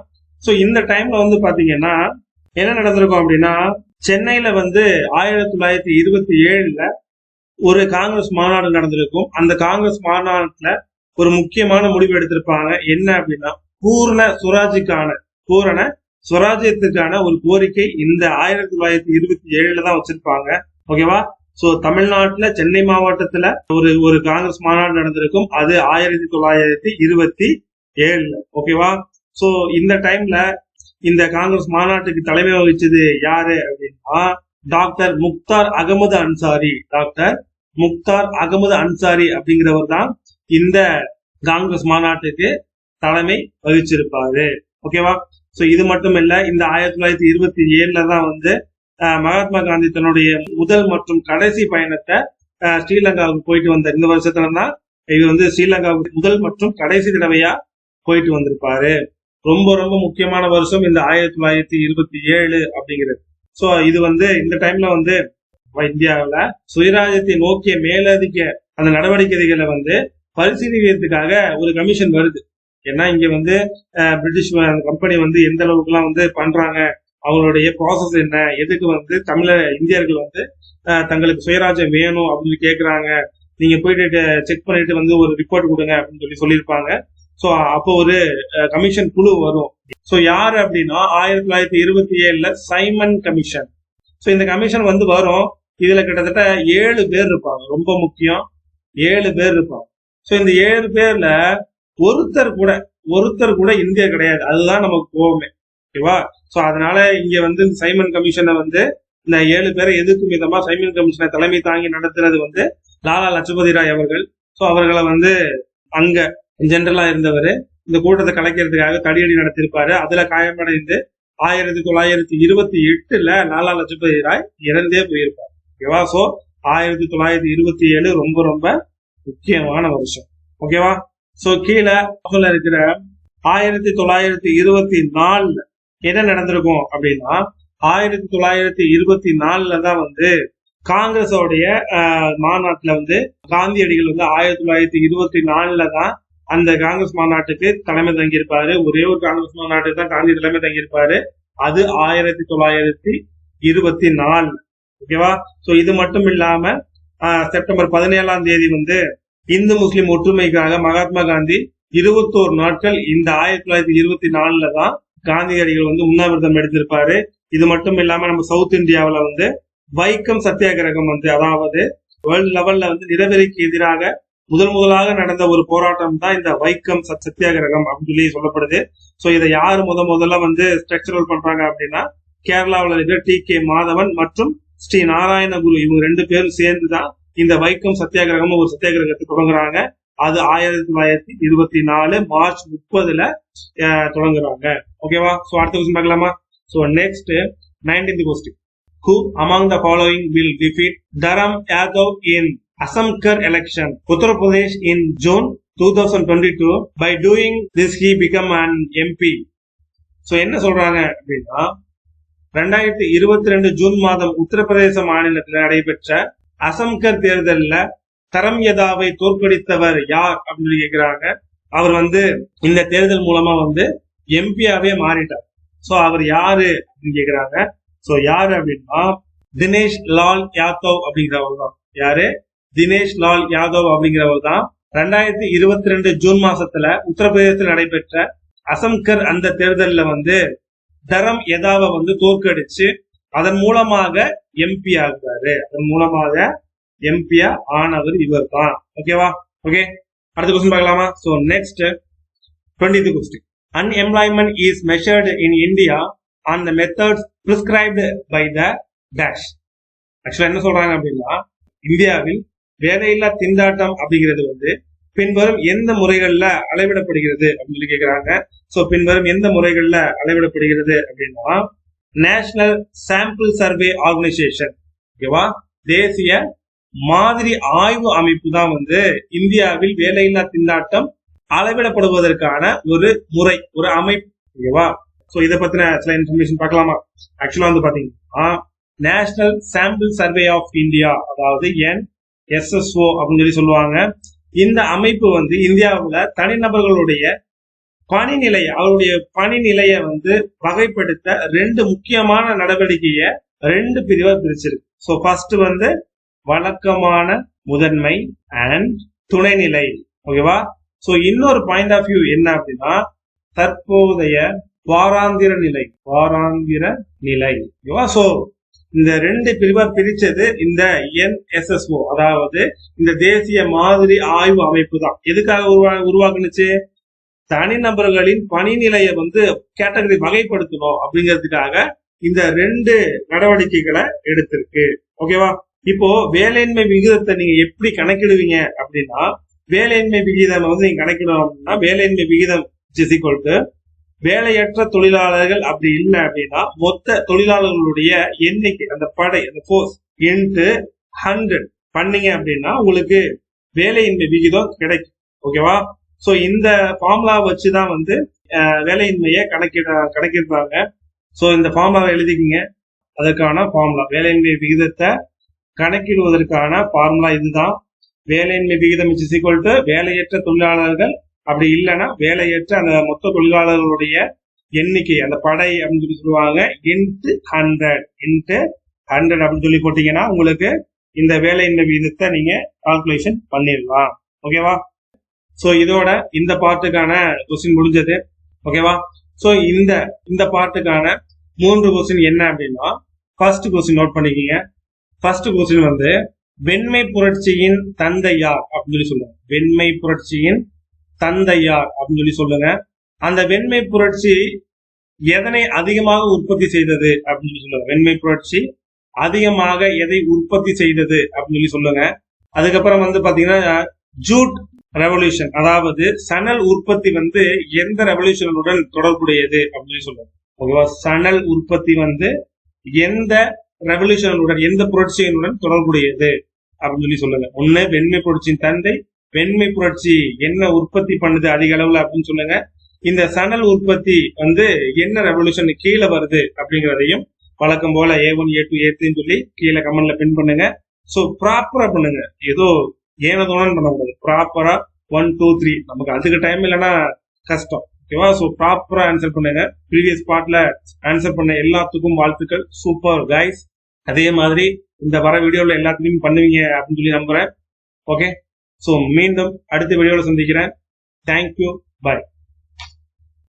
சோ இந்த டைம்ல வந்து பாத்தீங்கன்னா என்ன நடந்திருக்கும் அப்படின்னா, சென்னையில வந்து 1927ல ஒரு காங்கிரஸ் மாநாடு நடந்திருக்கும். அந்த காங்கிரஸ் மாநாட்டுல ஒரு முக்கியமான முடிவு எடுத்திருப்பாங்க. என்ன அப்படின்னா, பூரண சுராஜ்யத்துக்கான ஒரு கோரிக்கை இந்த 1927ல தான் வச்சிருப்பாங்க. ஓகேவா, சோ தமிழ்நாட்டுல சென்னை மாவட்டத்துல ஒரு காங்கிரஸ் மாநாடு நடந்திருக்கும். அது 1927. ஓகேவா, சோ இந்த டைம்ல இந்த காங்கிரஸ் மாநாட்டுக்கு தலைமை வகிச்சது யாரு அப்படின்னா டாக்டர் முக்தார் அகமது அன்சாரி அப்படிங்கிறவர் தான் இந்த காங்கிரஸ் மாநாட்டுக்கு தலைமை வகிச்சிருப்பாரு. ஓகேவா, சோ இது மட்டும் இல்ல, இந்த 1927ல தான் வந்து மகாத்மா காந்தி தன்னுடைய முதல் மற்றும் கடைசி பயணத்தை ஸ்ரீலங்காவுக்கு போயிட்டு வந்தார். இந்த வருஷத்துல தான் இது வந்து ஸ்ரீலங்காவுக்கு முதல் மற்றும் கடைசி தடவையா போயிட்டு வந்திருப்பாரு. ரொம்ப ரொம்ப முக்கியமான வருஷம் இந்த 1927 அப்படிங்கிறது. சோ இது வந்து இந்த டைம்ல வந்து இந்தியாவில சுயராஜ்யத்தை நோக்கிய மேலதிக அந்த நடவடிக்கைகளை வந்து பரிசீலிக்கிறதுக்காக ஒரு கமிஷன் வருது. ஏன்னா இங்க வந்து பிரிட்டிஷ் கம்பெனி வந்து எந்த அளவுக்குலாம் வந்து பண்றாங்க, அவங்களுடைய ப்ராசஸ் என்ன, எதுக்கு வந்து இந்தியர்கள் வந்து தங்களுக்கு சுயராஜ்யம் வேணும் அப்படின்னு கேட்கறாங்க, நீங்க போயிட்டு செக் பண்ணிட்டு வந்து ஒரு ரிப்போர்ட் கொடுங்க அப்படின்னு சொல்லியிருப்பாங்க. ஸோ அப்போ ஒரு கமிஷன் குழு வரும். ஸோ யாரு அப்படின்னா 1927 சைமன் கமிஷன். ஸோ இந்த கமிஷன் வந்து வரும். இதுல கிட்டத்தட்ட 7 பேர் இருப்பாங்க. ரொம்ப முக்கியம், 7 பேர் இருப்பாங்க. ஸோ இந்த 7 பேர்ல ஒருத்தர் கூட இந்தியா கிடையாது. அதுதான் நமக்கு கோவமே. ஓகேவா? ஸோ அதனால இங்க வந்து சைமன் கமிஷனை வந்து இந்த 7 பேரை எதிர்க்கும் விதமா சைமன் கமிஷனை தலைமை தாங்கி நடத்துறது வந்து லாலா லஜபதி ராய் அவர்கள். ஸோ அவர்களை வந்து அங்க ஜெனரலா இருந்தவர் இந்த கூட்டத்தை கலைக்கிறதுக்காக தடியடி நடத்திருப்பாரு. அதுல காயமடைந்து 1928 லாலா லஜபதி ராய் இறந்தே போயிருப்பார். ஓகேவா? சோ 1927 ரொம்ப ரொம்ப முக்கியமான வருஷம். ஓகேவா? சோ கீழே இருக்கிற 1924 என்ன நடந்திருக்கும் அப்படின்னா 1924 தான் வந்து காங்கிரஸோடைய மாநாட்டுல வந்து காந்தியடிகள் வந்து 1924 தான் அந்த காங்கிரஸ் மாநாட்டுக்கு தலைமை தங்கியிருப்பாரு. ஒரே ஒரு காங்கிரஸ் மாநாட்டுக்கு தான் காந்தி தலைமை தங்கியிருப்பாரு. அது 1924. ஓகேவா? சோ இது மட்டும் இல்லாம செப்டம்பர் 17 வந்து இந்து முஸ்லிம் ஒற்றுமைக்காக மகாத்மா காந்தி 21 நாட்கள் இந்த 1924 தான் காந்தியடிகள் வந்து உண்ணாவிரதம் எடுத்திருப்பாரு. இது மட்டும் இல்லாம நம்ம சவுத் இந்தியாவில வந்து வைக்கம் சத்தியாகிரகம் வந்து, அதாவது வேர்ல்டு லெவல்ல வந்து நிறவெறிக்கு எதிராக முதலாக நடந்த ஒரு போராட்டம் தான் இந்த வைக்கம் சத்தியாகிரகம் அப்படின்னு சொல்லி சொல்லப்படுது. சோ இதை யாரு முதல்ல வந்து ஸ்ட்ரக்சரல் பண்றாங்க அப்படின்னா கேரளாவில் இருக்கிற டி.கே. மாதவன் மற்றும் ஸ்ரீ நாராயணகுரு, இவங்க 2 பேரும் சேர்ந்துதான் இந்த வைக்கம் சத்தியாகிரகம் ஒரு சத்தியாகிரகத்தை தொடங்குறாங்க. அது 1924 மார்ச் 30 தொடங்குறாங்க. ஓகேவா? சோ அடுத்த கொஸ்டின் பார்க்கலாமா? So next 19th question. Who among the following will defeat Dharam Yadav in Asamkar election, Uttar Pradesh in June 2022? By doing this he become an MP. So என்ன சொல்றாங்க அப்படின்னா 2022 ஜூன் மாதம் உத்தரப்பிரதேச மாநிலத்தில் நடைபெற்ற அசம்கர் தேர்தல்ல தரம் யதாவை தோற்கடித்தவர் யார் அப்படின்னு கேக்குறாங்க. அவர் வந்து இந்த தேர்தல் மூலமா வந்து எம்பியாவே மாறிட்டார். சோ அவர் யாரு அப்படின்னு கேக்குறாங்க. சோ யாரு அப்படின்னா தினேஷ் லால் யாதவ் அப்படிங்கிறவர் தான். யாரு? தினேஷ் லால் யாதவ் அப்படிங்கிறவர் தான் 2022 ஜூன் மாசத்துல உத்தரப்பிரதேசத்தில் நடைபெற்ற அசம்கர் அந்த தேர்தல்ல வந்து தரம் யதாவை வந்து தோற்கடிச்சு அதன் மூலமாக எம்பி ஆகுறாரு. அதன் மூலமாக எம்பியா ஆனவர் இவர் தான். ஓகேவா? ஓகே, அடுத்த கொஸ்டின் பார்க்கலாமா? So next 20th question. Unemployment is measured in India on the methods prescribed by the dash. ஆக்சுவலா என்ன சொல்றாங்க அப்படின்னா இந்தியாவில் வேலையில்லா திண்டாட்டம் அப்படிங்கிறது வந்து பின்வரும் எந்த முறைகள்ல அளவிடப்படுகிறது அப்படின்னு சொல்லி கேக்குறாங்க. சோ பின்வரும் எந்த முறைகள்ல அளவிடப்படுகிறது அப்படின்னா நேஷனல் சாம்பிள் சர்வே ஆர்கனைசேஷன், ஓகேவா, தேசிய மாதிரி ஆய்வு அமைப்பு தான் வந்து இந்தியாவில் வேலையில்லா திண்டாட்டம் அளவிடப்படுவதற்கான ஒரு முறை, ஒரு அமைப்பு. ஓகேவா? சோ இதை பத்தின சில இன்ஃபர்மேஷன் பார்க்கலாமா? ஆக்சுவலா வந்து பாத்தீங்கன்னா national sample survey of India, அதாவது NSSO அப்படின்னு சொல்லி சொல்லுவாங்க. இந்த அமைப்பு வந்து இந்தியாவுல தனிநபர்களுடைய அவருடைய பணிநிலைய வந்து வகைப்படுத்த 2 முக்கியமான நடவடிக்கைய 2 பிரிவா பிரிச்சிருக்கு. சோ ஃபர்ஸ்ட் வந்து வழக்கமான முதன்மை அண்ட் துணைநிலை. ஓகேவா? சோ இன்னொரு பாயிண்ட் ஆஃப் வியூ என்ன அப்படின்னா தற்போதைய வாராந்திர நிலை. ஓகேவா? சோ இந்த 2 பிரிவா பிரிச்சது இந்த NSSO, அதாவது இந்த தேசிய மாதிரி ஆய்வு அமைப்பு தான். எதுக்காக உருவாக்குனுச்சு? தனிநபர்களின் பணிநிலையை வந்து கேட்டகரி வகைப்படுத்தணும் அப்படிங்கிறதுக்காக இந்த 2 நடவடிக்கைகளை எடுத்திருக்கு. ஓகேவா? இப்போ வேலையின்மை விகிதத்தை நீங்க எப்படி கணக்கிடுவீங்க அப்படின்னா வேலையின்மை விகிதம் வந்து நீங்க கணக்கிடணும் அப்படின்னா வேலையின்மை விகிதம் வேலையற்ற தொழிலாளர்கள் அப்படி இல்லை அப்படின்னா மொத்த தொழிலாளர்களுடைய எண்ணிக்கை, அந்த படை, அந்த போர்ஸ் இன்ட்டு 100 பண்ணீங்க அப்படின்னா உங்களுக்கு வேலையின்மை விகிதம் கிடைக்கும். ஓகேவா? சோ இந்த ஃபார்முலா வச்சுதான் வந்து வேலையின்மையை கணக்கிடுறாங்க. சோ இந்த ஃபார்முலாவை எழுதிக்கிங்க. அதற்கான ஃபார்முலா வேலையின்மை விகிதத்தை கணக்கிடுவதற்கான ஃபார்முலா இதுதான். வேலையின்மை விகிதம் வேலையற்ற தொழிலாளர்கள் அப்படி இல்லைன்னா வேலையற்ற அந்த மொத்த தொழிலாளர்களுடைய எண்ணிக்கை அந்த படை அப்படின்னு சொல்லி சொல்லுவாங்க இன்ட்டு 100 அப்படின்னு சொல்லி போட்டீங்கன்னா உங்களுக்கு இந்த வேலையின்மை விகிதத்தை நீங்க கால்குலேஷன் பண்ணிடலாம். ஓகேவா? சோ இதோட இந்த பார்ட்டுக்கான கொஸ்டின் முடிஞ்சது. ஓகேவா? சோ இந்த பார்ட்டுக்கான 3 கொஸ்டின் என்ன அப்படின்னா, ஃபர்ஸ்ட் கொஸ்டின் நோட் பண்ணிக்கீங்க. ஃபர்ஸ்ட் கொஸ்டின் வந்து வெண்மை புரட்சியின் தந்தை யார் அப்படின்னு சொல்லி சொல்லுங்க. வெண்மை புரட்சியின் தந்தை யார் அப்படின்னு சொல்லி சொல்லுங்க. அந்த வெண்மை புரட்சி எதனை அதிகமாக உற்பத்தி செய்தது அப்படின்னு சொல்லி சொல்லுங்க. வெண்மை புரட்சி அதிகமாக எதை உற்பத்தி செய்தது அப்படின்னு சொல்லி சொல்லுங்க. அதுக்கப்புறம் வந்து பாத்தீங்கன்னா ஜூட் ரெவல்யூஷன், அதாவது சணல் உற்பத்தி வந்து எந்த ரெவல்யூஷனுடன் தொடர்புடையது அப்படின்னு சொல்லி சொல்லுங்க. ஓகேவா? சணல் உற்பத்தி வந்து எந்த ரெவல்யூஷனுடன் எந்த புரட்சியினுடன் தொடர்புடையது அப்படின்னு சொல்லி சொல்லுங்க. ஒண்ணு வெண்மை புரட்சியின் தந்தை, வெண்மை புரட்சி என்ன உற்பத்தி பண்ணுது அதிக அளவுல அப்படின்னு சொல்லுங்க. இந்த சணல் உற்பத்தி வந்து என்ன ரெவல்யூஷன் கீழே வருது அப்படிங்கிறதையும் வழக்கம் போல A1 A2 A3 சொல்லி கீழே கமெண்ட்ல பின் பண்ணுங்க. சோ ப்ராப்பரா பண்ணுங்க, ஏதோ ஏனதோனு பண்ணக்கூடாது. ப்ராப்பரா 1 2 3 நமக்கு அதுக்கு டைம் இல்லைன்னா கஷ்டம். ஓகேவா? சோ ப்ராப்பரா ஆன்சர் பண்ணுங்க. ப்ரீவியஸ் பார்ட்ல ஆன்சர் பண்ண எல்லாத்துக்கும் வாழ்த்துக்கள். Super guys. அதே மாதிரி இந்த வர வீடியோல எல்லாத்துலயும் பண்ணுவீங்க அப்படின்னு சொல்லி நம்புறேன். ஓகே, சோ மீண்டும் அடுத்த வீடியோல சந்திக்கிறேன். தேங்க்யூ, பாய்.